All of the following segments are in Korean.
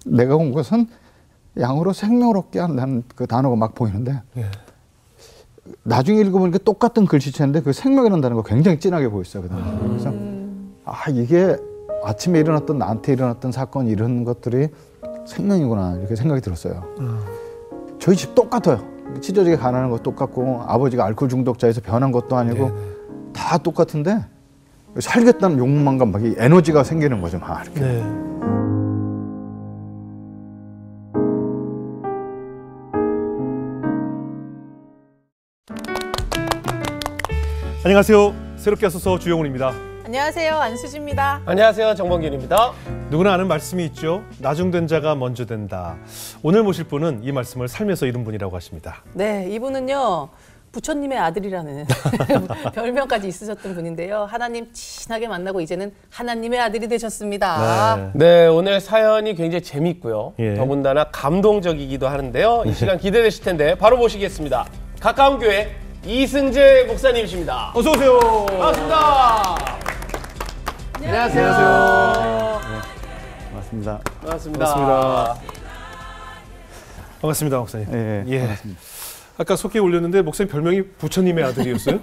내가 온 것은 양으로 생명을 얻게 한다는 그 단어가 막 보이는데 예. 나중에 읽어보니까 똑같은 글씨체인데 그 생명이라는 거 굉장히 진하게 보였어요. 그래서 이게 아침에 일어났던 나한테 일어났던 사건 이런 것들이 생명이구나 이렇게 생각이 들었어요. 저희 집 똑같아요. 찢어지게 가난한 거 똑같고 아버지가 알코올 중독자에서 변한 것도 아니고 네네. 다 똑같은데 살겠다는 욕망과 막 이 에너지가 생기는 거죠. 막 이렇게. 네. 안녕하세요. 새롭게 하소서 주영훈입니다. 안녕하세요. 안수지입니다. 안녕하세요. 정범균입니다. 누구나 아는 말씀이 있죠. 나중된 자가 먼저 된다. 오늘 모실 분은 이 말씀을 삶에서 이룬 분이라고 하십니다. 네, 이분은요. 부처님의 아들이라는 별명까지 있으셨던 분인데요. 하나님 친하게 만나고 이제는 하나님의 아들이 되셨습니다. 네, 오늘 사연이 굉장히 재밌고요. 예. 더군다나 감동적이기도 하는데요. 이 시간 기대되실 텐데 바로 모시겠습니다. 가까운 교회 이승재 목사님이십니다. 어서 오세요. 반갑습니다. 안녕하세요. 맞습니다. 반갑습니다. 반갑습니다, 목사님. 예, 반갑습니다. 아까 소개 올렸는데 목사님 별명이 부처님의 아들이었어요?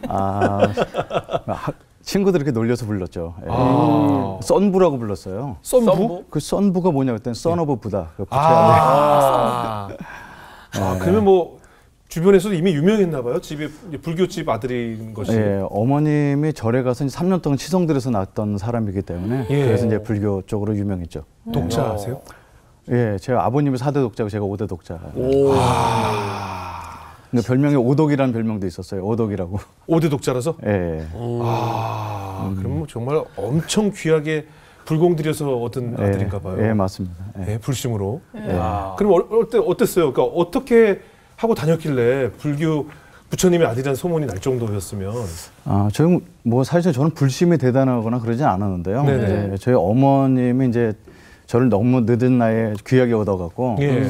친구들 이렇게 놀려서 불렀죠. 예. 썬부라고 불렀어요. 썬부? 그 썬부가 뭐냐 그랬더니 썬 오브 부다. 그 그러면 뭐 주변에서도 이미 유명했나 봐요. 집이 불교집 아들인 것이. 예, 어머님이 절에 가서 3년 동안 치성들에서 낳았던 사람이기 때문에 예. 그래서 이제 불교 쪽으로 유명했죠. 독자 아세요? 예, 제가 아버님이 4대 독자고 제가 5대 독자. 오. 근데 별명이 오독이라는 별명도 있었어요. 오독이라고. 5대 독자라서? 예. 그럼 뭐 정말 엄청 귀하게 불공들여서 얻은 아들인가 봐요. 예, 맞습니다. 예. 네, 불심으로. 그럼 어땠어요? 그러니까 어떻게 하고 다녔길래 불교 부처님의 아들이라는 소문이 날 정도였으면. 저는 뭐 사실 저는 불심이 대단하거나 그러진 않았는데요. 네네. 이제 저희 어머님이 이제 저를 너무 늦은 나이에 귀하게 얻어갖고 예.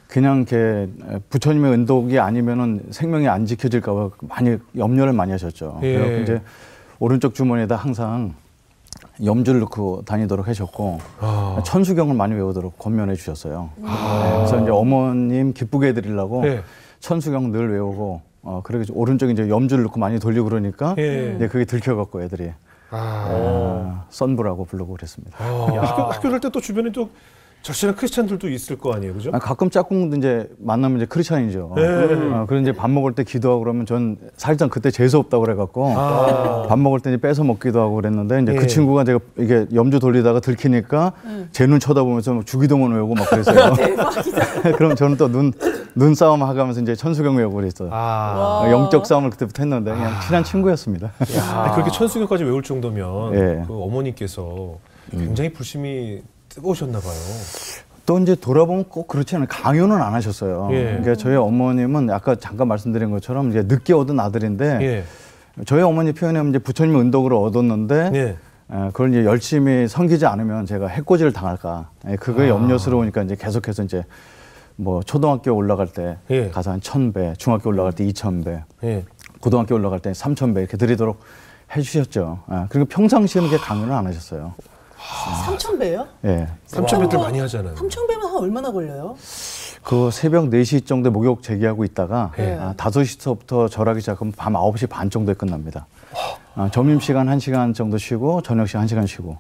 그냥 이렇게 부처님의 은덕이 아니면은 생명이 안 지켜질까봐 많이 염려를 많이 하셨죠. 예. 그래서 이제 오른쪽 주머니에다 항상 염주를 넣고 다니도록 하셨고 천수경을 많이 외우도록 권면해 주셨어요. 네, 그래서 이제 어머님 기쁘게 해드리려고 예. 천수경 늘 외우고 그리고 오른쪽에 이제 염주를 넣고 많이 돌리고 그러니까 예. 이제 그게 들켜갖고 애들이 썬부라고 부르고 그랬습니다. 학교 갈 때 또 주변에 또 절실한 크리스찬들도 있을 거 아니에요, 그죠? 가끔 짝꿍도 이제 만나면 이제 크리스찬이죠. 그래서 이제 밥 먹을 때 기도하고 그러면 전 살짝 그때 재수 없다고 그래갖고 밥 먹을 때 이제 뺏어 먹기도 하고 그랬는데 이제 그 친구가 제가 이게 염주 돌리다가 들키니까 제 눈 쳐다보면서 막 주기도문 외우고 막 그랬어요. 대박이다. 그럼 저는 또 눈싸움 하면서 이제 천수경 외우고 그랬어요. 영적 싸움을 그때부터 했는데 그냥 친한 친구였습니다. 그렇게 천수경까지 외울 정도면 예. 그 어머니께서 굉장히 불심이 뜨거우셨나 봐요. 또 이제 돌아보면 꼭 그렇지 않아요. 강요는 안 하셨어요. 예. 그러니까 저희 어머님은 아까 잠깐 말씀드린 것처럼 이제 늦게 얻은 아들인데 예. 저희 어머니 표현하면 이제 부처님의 은덕으로 얻었는데 예. 그걸 이제 열심히 섬기지 않으면 제가 해코지를 당할까. 그거에 염려스러우니까 이제 계속해서 이제 뭐 초등학교 올라갈 때 예. 가서 한 1000배, 중학교 올라갈 때 2000배, 예. 고등학교 올라갈 때 3000배 이렇게 드리도록 해주셨죠. 그리고 평상시에는 그렇게 강요는 안 하셨어요. 3,000배요? 예. 3,000배들 많이 하잖아요. 3,000배면 한 얼마나 걸려요? 그 새벽 4시 정도에 목욕 재개하고 있다가 예. 5시부터 절하기 시작하면 밤 9시 반 정도에 끝납니다. 점심시간 1시간 정도 쉬고 저녁시간 1시간 쉬고.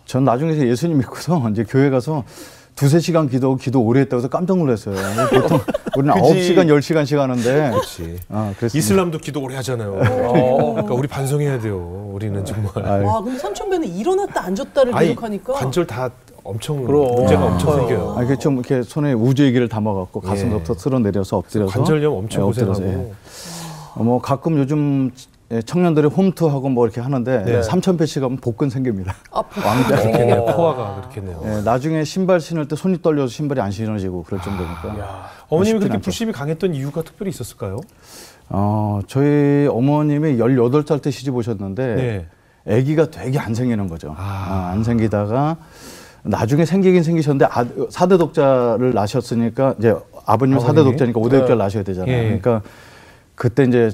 전 나중에 예수님 믿고서 이제 교회 가서 2-3시간 기도 오래 했다고 해서 깜짝 놀랐어요. 보통 우리는 9시간, 10시간씩 하는데. 그렇지. 그랬습니다. 이슬람도 기도 오래 하잖아요. 그러니까 우리 반성해야 돼요. 우리는 정말. 와, 근데 3,000배는 일어났다 앉았다를 기록하니까. 관절 다 엄청 문제가 엄청 생겨요. 이렇게 좀 이렇게 손에 우주의기를 담아갖고 가슴부터 쓸어내려서 엎드려서. 관절염 엄청 고생하고. 예. 뭐 가끔 요즘 청년들이 홈트하고 뭐 이렇게 하는데 3,000배씩 하면 복근 생깁니다. 그렇겠네요. 코어가 그렇겠네요. 나중에 신발 신을 때 손이 떨려서 신발이 안 신어지고 그럴 정도니까. 어머님이 그렇게 불심이 강했던 이유가 특별히 있었을까요? 저희 어머님이 18살 때 시집 오셨는데 아기가 되게 안 생기는 거죠. 안 생기다가 나중에 생기긴 생기셨는데 4대 독자를 낳으셨으니까 이제 아버님은 4대 독자니까 5대 독자를 낳으셔야 되잖아요. 그러니까 그때 이제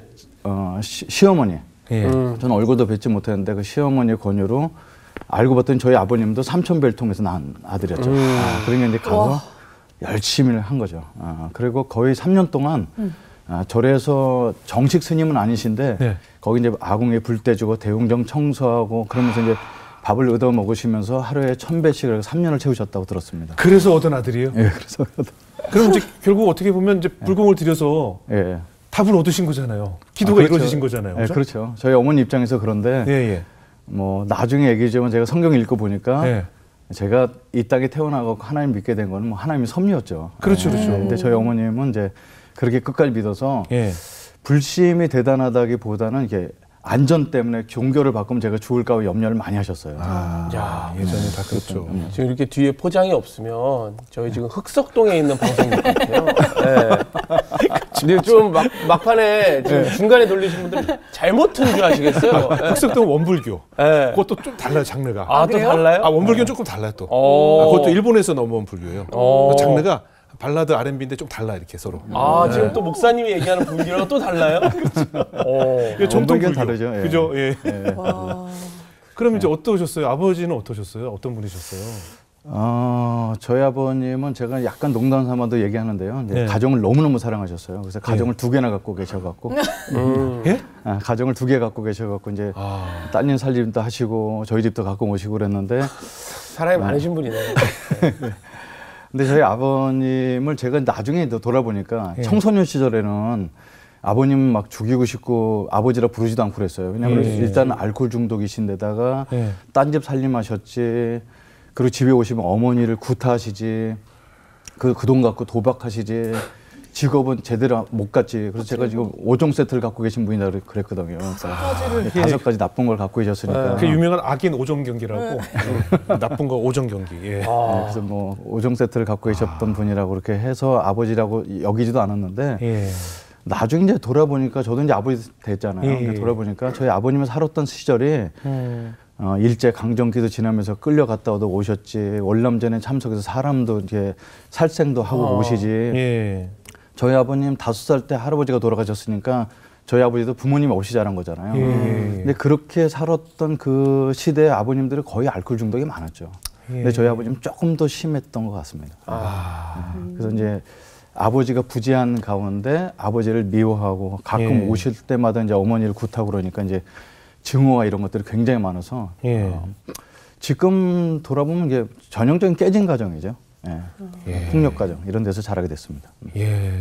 시어머니, 저는 얼굴도 뵙지 못했는데 그 시어머니 권유로 알고 봤더니 저희 아버님도 삼천배를 통해서 낳은 아들이었죠. 그러니까 이제 가서 열심히 한 거죠. 그리고 거의 3년 동안 절에서 정식 스님은 아니신데 네. 거기 이제 아궁이에 불 떼주고 대웅정 청소하고 그러면서 이제 밥을 얻어 먹으시면서 하루에 1000배씩을 3년을 채우셨다고 들었습니다. 그래서 얻은 아들이에요? 예, 그래서 그럼 이제 결국 어떻게 보면 이제 불공을 들여서 예. 답을 얻으신 거잖아요. 기도가 그렇죠. 이루어지신 거잖아요. 예, 그죠? 그렇죠. 저희 어머니 입장에서 그런데 예, 예. 뭐 나중에 얘기지만 제가 성경 읽고 보니까 예. 제가 이 땅에 태어나고 하나님 믿게 된 거는 뭐 하나님의 섭리였죠. 그렇죠, 그렇죠. 근데 저희 어머님은 이제 그렇게 끝까지 믿어서 예. 불심이 대단하다기보다는 이게 안전 때문에 종교를 바꾸면 제가 죽을까 염려를 많이 하셨어요. 야, 예전에 다 그렇죠. 지금 이렇게 뒤에 포장이 없으면 저희 지금 흑석동에 있는 방송국 같아요. 네. 근데 좀 막판에 지금 중간에 돌리신 분들 잘못 튼 줄 아시겠어요? 네. 흑석동 원불교. 네. 그것도 좀 달라요, 장르가. 아, 또 달라요? 원불교는 조금 달라요, 또. 오. 그것도 일본에서 넘어온 불교예요. 오. 장르가 발라드 R&B인데 좀 달라, 이렇게 서로. 아, 지금 또 목사님이 얘기하는 불교랑 또 달라요? 이게 정통 불교. 다르죠. 예. 그죠? 예. 와. 그럼 이제 어떠셨어요? 아버지는 어떠셨어요? 어떤 분이셨어요? 저희 아버님은 제가 약간 농담 삼아도 얘기하는데요. 이제 네. 가정을 너무너무 사랑하셨어요. 그래서 가정을 2개나 갖고 계셔갖고, 예? 가정을 2개 갖고 계셔갖고 이제 따님 살림도 하시고 저희 집도 갖고 오시고 그랬는데, 사람이 많으신 분이네요. 근데 저희 아버님을 제가 나중에 돌아보니까 예. 청소년 시절에는 아버님 막 죽이고 싶고 아버지라 부르지도 않고 그랬어요. 왜냐하면 예. 일단 알코올 중독이신데다가 예. 딴 집 살림하셨지. 그리고 집에 오시면 어머니를 구타하시지. 그 돈 갖고 도박하시지. 직업은 제대로 못 갔지. 그래서 제가 지금 5종 세트를 갖고 계신 분이다 그랬거든요. 그러니까 5가지 나쁜 걸 갖고 계셨으니까. 그 유명한 악인 오정 경기라고. 나쁜 거 오정 경기. 예. 그래서 뭐 5종 세트를 갖고 계셨던 분이라고 그렇게 해서 아버지라고 여기지도 않았는데 예. 나중에 이제 돌아보니까 저도 이제 아버지 됐잖아요. 예. 근데 돌아보니까 저희 아버님이 살았던 시절이 일제 강점기도 지나면서 끌려갔다도 오셨지. 월남전에 참석해서 사람도 이제 살생도 하고 오시지. 예. 저희 아버님 5살 때 할아버지가 돌아가셨으니까 저희 아버지도 부모님이 없이 자란 거잖아요. 예. 근데 그렇게 살았던 그 시대에 아버님들이 거의 알코올 중독이 많았죠. 근데 저희 아버님은 조금 더 심했던 것 같습니다. 그래서 이제 아버지가 부재한 가운데 아버지를 미워하고 가끔 예. 오실 때마다 이제 어머니를 굿하고 그러니까 이제 증오와 이런 것들이 굉장히 많아서 예. 지금 돌아보면 이게 전형적인 깨진 가정이죠. 예. 예. 폭력 가정 이런 데서 자라게 됐습니다. 예.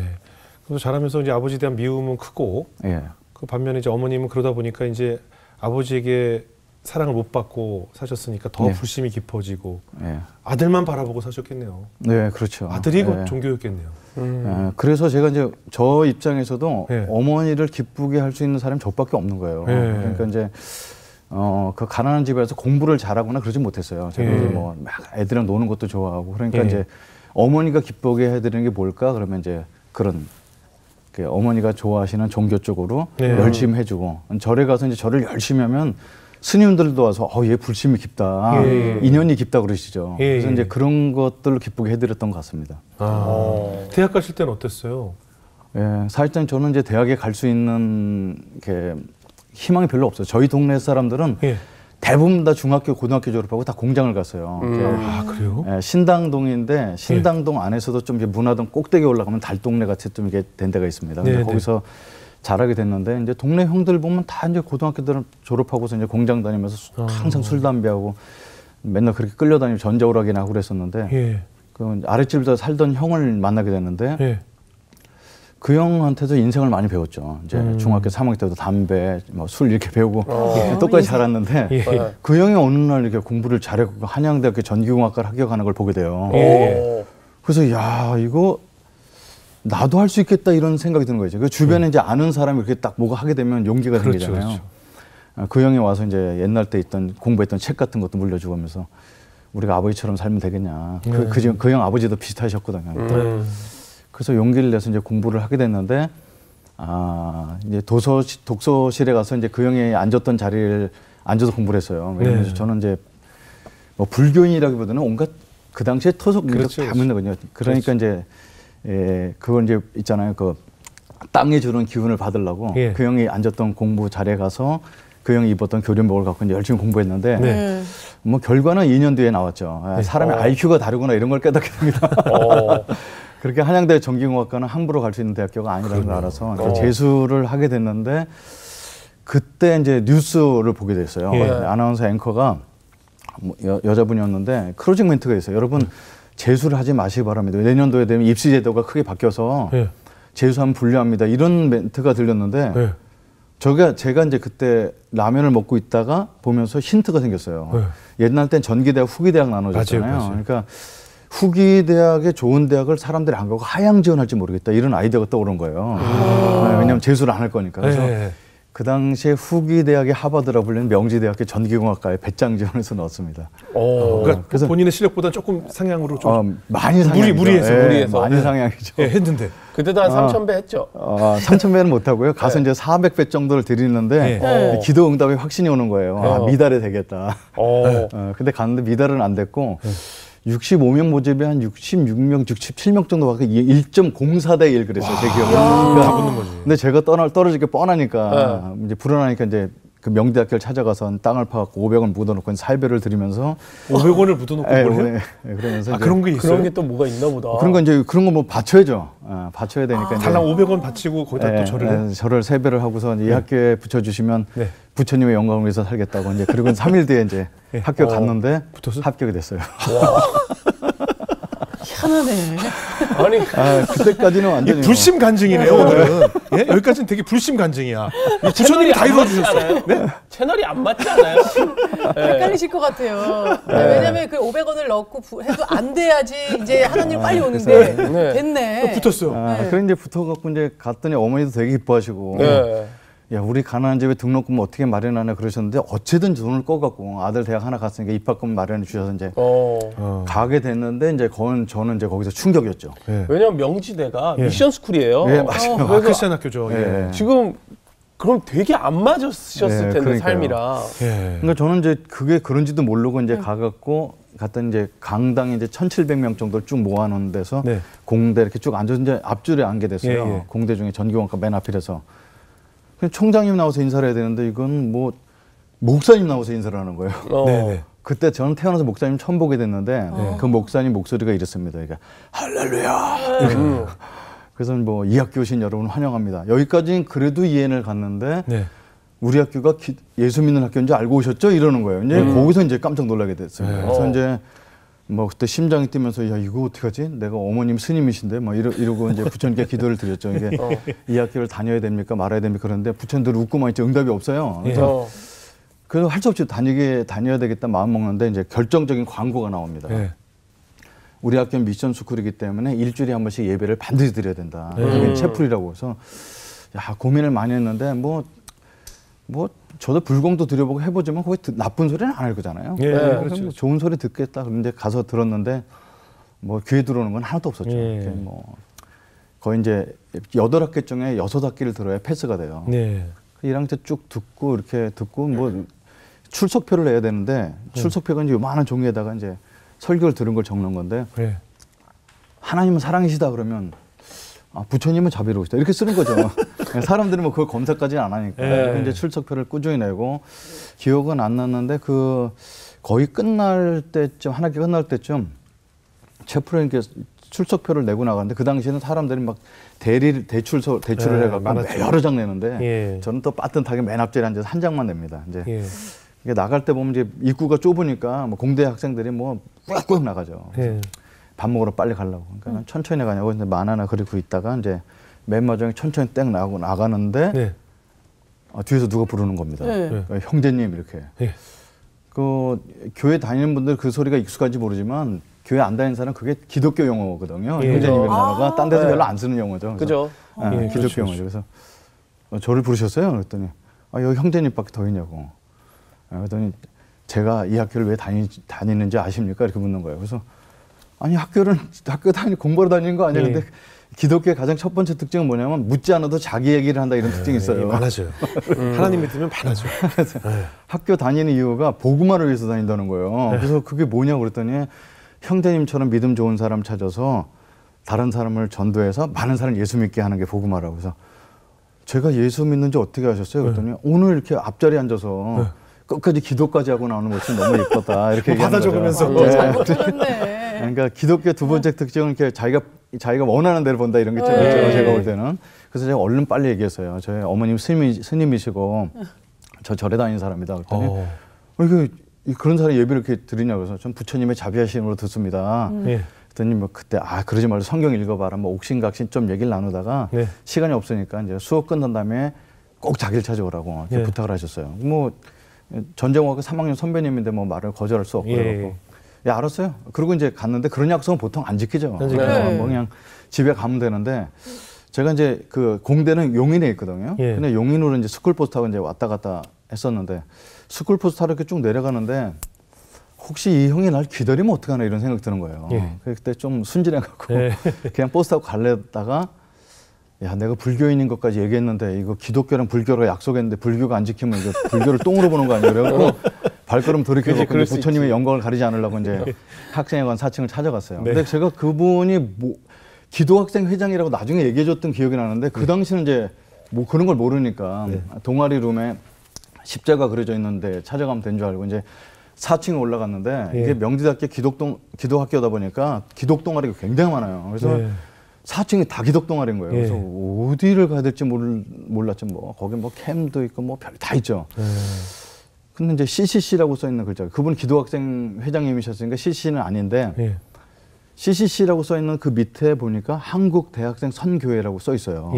그래서 자라면서 이제 아버지에 대한 미움은 크고 예. 그 반면에 이제 어머님은 그러다 보니까 이제 아버지에게 사랑을 못 받고 사셨으니까 더 네. 불심이 깊어지고 예. 아들만 바라보고 사셨겠네요. 네, 그렇죠. 아들이 곧 예. 종교였겠네요. 예, 그래서 제가 이제 저 입장에서도 예. 어머니를 기쁘게 할 수 있는 사람이 저밖에 없는 거예요. 예. 그러니까 이제 그 가난한 집에서 공부를 잘하거나 그러지 못했어요. 제가 예. 이제 뭐 막 애들이랑 노는 것도 좋아하고 그러니까 예. 이제 어머니가 기쁘게 해드리는 게 뭘까? 그러면 이제 그런 그 어머니가 좋아하시는 종교 쪽으로 예. 열심히 해주고 절에 가서 이제 절을 열심히 하면 스님들도 와서 얘 불심이 깊다, 예. 인연이 깊다 그러시죠. 예. 그래서 이제 그런 것들로 기쁘게 해드렸던 것 같습니다. 대학 가실 때는 어땠어요? 예, 사실상 저는 이제 대학에 갈 수 있는 게 희망이 별로 없어요. 저희 동네 사람들은 예. 대부분 다 중학교, 고등학교 졸업하고 다 공장을 갔어요. 아, 그래요? 예, 신당동인데 신당동 안에서도 좀 이제 문화동 꼭대기 올라가면 달동네 같이 좀 이게 된 데가 있습니다. 근데 네, 거기서 자라게 됐는데 이제 동네 형들 보면 다 이제 고등학교들은 졸업하고서 이제 공장 다니면서 항상 술 담배하고 맨날 그렇게 끌려다니고 전자오락이나 하고 그랬었는데 예. 그 아랫집에서 살던 형을 만나게 됐는데 예. 그 형한테도 인생을 많이 배웠죠. 이제 중학교 3학년 때도 담배, 뭐 술 이렇게 배우고 똑같이 자랐는데 예. 그 형이 어느 날 이렇게 공부를 잘했고 한양대학교 전기공학과를 합격하는 걸 보게 돼요. 예. 그래서 야 이거 나도 할 수 있겠다 이런 생각이 드는 거죠. 그 주변에 이제 아는 사람이 이렇게 딱 뭐가 하게 되면 용기가 그렇죠, 생기잖아요. 그 형이 와서 이제 옛날 때 있던 공부했던 책 같은 것도 물려주고 하면서 우리가 아버지처럼 살면 되겠냐. 그 형 아버지도 비슷하셨거든요. 그래서 용기를 내서 이제 공부를 하게 됐는데 이제 독서실에 가서 이제 그 형이 앉았던 자리를 앉아서 공부를 했어요. 왜냐면 네. 저는 이제 뭐 불교인이라기보다는 온갖 그 당시에 토속 민족 그렇죠, 다 믿는거든요. 그러니까 이제 그걸 이제 있잖아요. 그 땅에 주는 기운을 받으려고 예. 그 형이 앉았던 공부 자리에 가서 그 형이 입었던 교련복을 갖고 이제 열심히 공부했는데 뭐 결과는 2년 뒤에 나왔죠. 사람의 IQ가 다르구나 이런 걸 깨닫게 됩니다. 그렇게 한양대 전기공학과는 함부로 갈 수 있는 대학교가 아니라는 걸 알아서 재수를 하게 됐는데 그때 이제 뉴스를 보게 됐어요. 아나운서 앵커가 뭐 여자분이었는데 클로징 멘트가 있어요. 여러분 재수를 하지 마시기 바랍니다. 내년도에 되면 입시 제도가 크게 바뀌어서 재수하면 불리합니다. 이런 멘트가 들렸는데 제가 이제 그때 라면을 먹고 있다가 보면서 힌트가 생겼어요. 옛날 땐 전기대학, 후기대학 나눠졌잖아요. 맞아요. 그러니까 후기대학에 좋은 대학을 사람들이 안 가고 하향 지원할지 모르겠다. 이런 아이디어가 떠오른 거예요. 왜냐하면 재수를 안 할 거니까. 그래서 그 당시에 후기대학의 하버드라 불리는 명지대학교 전기공학과에 배짱 지원해서 넣었습니다. 그러니까 그래서 본인의 실력보다 조금 상향으로 좀 많이 상향이죠. 무리해서 많이 상향이죠. 했는데 그때도 한 3,000배 했죠. 3,000배는 못하고요. 가서 이제 400배 정도를 드리는데 기도 응답이 확신이 오는 거예요. 미달에 되겠다. 근데 갔는데 미달은 안 됐고 65명 모집에 한 66명, 67명 정도 받고 1.04대 1 그랬어요. 제 기억에. 다 붙는 거지. 근데 제가 떨어질 게 뻔하니까 이제 불안하니까 이제 그 명대학교를 찾아가서 땅을 파갖고 500원 묻어놓고 살배를 드리면서 500원을 묻어놓고 뭘 해요? 그러면서 그런 게 있어요? 그런 게 또 뭐가 있나 보다. 그런 거 이제 그런 거 뭐 바쳐야죠. 바쳐야 되니까. 달랑 500원 바치고 거기다 또 절을 해요? 절을 3배를 하고서 이 학교에 붙여주시면 부처님의 영광을 위해서 살겠다고 이제 그리고 3일 뒤에 이제 학교 갔는데 합격이 됐어요. 희한하네. 아니 이 그때까지는 완전히 불심 간증이네요 오늘은. 예? 여기까지는 되게 불심 간증이야. 부처님이 다 이루어주셨어요. 네? 채널이 안 맞지 않아요? 헷갈리실 것 같아요. 왜냐면 그 500원을 넣고 해도 안 돼야지 이제 하나님 빨리 오는데 됐네. 붙었어요. 그래 이제 붙어갖고 이제 갔더니 어머니도 되게 기뻐하시고. 야, 우리 가난한 집에 등록금 어떻게 마련하냐 그러셨는데 어쨌든 돈을 꺼갖고 아들 대학 하나 갔으니까 입학금 마련해 주셔서 이제 가게 됐는데 이제 저는 이제 거기서 충격이었죠. 왜냐면 명지대가 미션 스쿨이에요. 예, 맞아요. 크리스천 학교죠. 지금 그럼 되게 안 맞으셨을 텐데 그러니까요. 삶이랑. 그러니까 저는 이제 그게 그런지도 모르고 이제 가갖고 갔더니 이제 강당에 이제 1,700명 정도를 쭉 모아놓은 데서 공대 이렇게 쭉 앉아서 이제 앞줄에 앉게 됐어요. 공대 중에 전기공학과 맨 앞이라서. 총장님 나와서 인사를 해야 되는데 이건 뭐 목사님 나와서 인사를 하는 거예요. 그때 저는 태어나서 목사님 처음 보게 됐는데 그 목사님 목소리가 이랬습니다. 그러니까 할렐루야. 그래서 뭐 이 학교 오신 여러분 환영합니다. 여기까지는 그래도 이해를 갔는데 우리 학교가 예수 믿는 학교인 줄 알고 오셨죠? 이러는 거예요. 이제 거기서 이제 깜짝 놀라게 됐어요. 그래서 이제 뭐 그때 심장이 뛰면서 야 이거 어떻게 하지? 내가 어머님 스님이신데 뭐 이러고 이제 부처님께 기도를 드렸죠. 이게 이 학교를 다녀야 됩니까 말아야 됩니까 그런데 부처님들 웃고만 있죠. 응답이 없어요. 그래서 그래서 할 수 없이 다녀야 되겠다 마음 먹는데 이제 결정적인 광고가 나옵니다. 우리 학교는 미션 스쿨이기 때문에 일주일에 한 번씩 예배를 반드시 드려야 된다. 그게 채플이라고 해서 야 고민을 많이 했는데 뭐 저도 불공도 드려보고 해보지만 거기 나쁜 소리는 안 할 거잖아요. 그래서 뭐 좋은 소리 듣겠다. 그런데 가서 들었는데 뭐 귀에 들어오는 건 하나도 없었죠. 뭐 거의 이제 8학기 중에 6학기를 들어야 패스가 돼요. 1학년 때 쭉 듣고 이렇게 듣고 뭐 출석표를 내야 되는데 출석표가 이제 요만한 종이에다가 이제 설교를 들은 걸 적는 건데 하나님은 사랑이시다 그러면 부처님은 자비로우시다 이렇게 쓰는 거죠. 사람들은 뭐 그걸 검사까지는 안 하니까. 이제 출석표를 꾸준히 내고 기억은 안 났는데 그 거의 끝날 때쯤 한 학기 끝날 때쯤 채플에 이렇게 출석표를 내고 나갔는데 그 당시에는 사람들이 막 대출을 해갖고 여러 장 내는데 저는 또 빠듯하게 맨 앞자리에 앉아서 한 장만 냅니다. 이제 이게 나갈 때 보면 이제 입구가 좁으니까 뭐 공대 학생들이 뭐 꾸역꾸역 나가죠. 밥 먹으러 빨리 가려고. 그러니까 천천히 가냐고 근데 만 하나 그리고 있다가 이제 맨 마지막에 천천히 땡 나가는데 뒤에서 누가 부르는 겁니다. 그러니까 형제님 이렇게. 그 교회 다니는 분들 그 소리가 익숙한지 모르지만 교회 안 다니는 사람은 그게 기독교 용어거든요. 형제님이라는 단어가 딴 데서 별로 안 쓰는 용어죠. 그죠. 기독교 용어죠. 그래서 저를 부르셨어요. 그랬더니 여기 형제님밖에 더 있냐고. 그랬더니 제가 이 학교를 왜 다니는지 아십니까? 이렇게 묻는 거예요. 그래서 아니 학교 공부하러 다니는 거 아니야. 근데 기독교의 가장 첫 번째 특징은 뭐냐면 묻지 않아도 자기 얘기를 한다 이런 특징이 있어요. 많아져요. 하나님 믿으면 많아져. 학교 다니는 이유가 복음화를 위해서 다닌다는 거예요. 그래서 그게 뭐냐고 그랬더니 형제님처럼 믿음 좋은 사람 찾아서 다른 사람을 전도해서 많은 사람 예수 믿게 하는 게 복음화라고 해서 제가 예수 믿는지 어떻게 아셨어요? 그랬더니 오늘 이렇게 앞자리에 앉아서 끝까지 기도까지 하고 나오는 모습이 너무 예뻤다. 이렇게 받아 적으면서. 잘못 들었네. 그러니까 기독교 두 번째 특징은 이렇게 자기가 원하는 대로 본다 이런 게 있죠. 제가 볼 때는. 그래서 제가 얼른 빨리 얘기했어요. 저희 어머님 스님이시고 저 절에 다니는 사람이다. 그랬더니 그런 사람이 예배를 이렇게 드리냐고 해서 전 부처님의 자비하심으로 듣습니다. 그랬더니 뭐 그때 그러지 말고 성경 읽어봐라. 뭐 옥신각신 좀 얘기를 나누다가 시간이 없으니까 이제 수업 끝난 다음에 꼭 자기를 찾아오라고 부탁을 하셨어요. 뭐 전쟁하고 3학년 선배님인데 뭐 말을 거절할 수 없고 그래갖고 알았어요. 그리고 이제 갔는데 그런 약속은 보통 안 지키죠. 뭐 그냥 집에 가면 되는데 제가 이제 그 공대는 용인에 있거든요. 근데 용인으로 이제 스쿨버스 타고 이제 왔다 갔다 했었는데 스쿨버스 타고 이렇게 쭉 내려가는데 혹시 이 형이 날 기다리면 어떡하나 이런 생각이 드는 거예요. 그때 좀 순진해갖고 그냥 버스 타고 갈래다가 야, 내가 불교인인 것까지 얘기했는데 이거 기독교랑 불교로 약속했는데 불교가 안 지키면 이거 불교를 똥으로 보는 거 아니야? 그래갖고 발걸음 돌이켜갖고 부처님의 영광을 가리지 않으려고 이제 학생회관 4층을 찾아갔어요. 근데 제가 그분이 기도학생 회장이라고 나중에 얘기해줬던 기억이 나는데 그 당시는 이제 뭐 그런 걸 모르니까 동아리 룸에 십자가 그려져 있는데 찾아가면 된 줄 알고 이제 4층에 올라갔는데 이게 명지대학교 기독학교다 보니까 기독동아리가 굉장히 많아요. 그래서 4층이 다 기독동아리인 거예요. 그래서 어디를 가야 될지 몰랐죠. 뭐 거기 뭐 캠도 있고 뭐 별 다 있죠. 근데 이제 CCC라고 써 있는 글자. 그분 기도학생 회장님이셨으니까 CCC는 아닌데 CCC라고 써 있는 그 밑에 보니까 한국 대학생 선교회라고 써 있어요.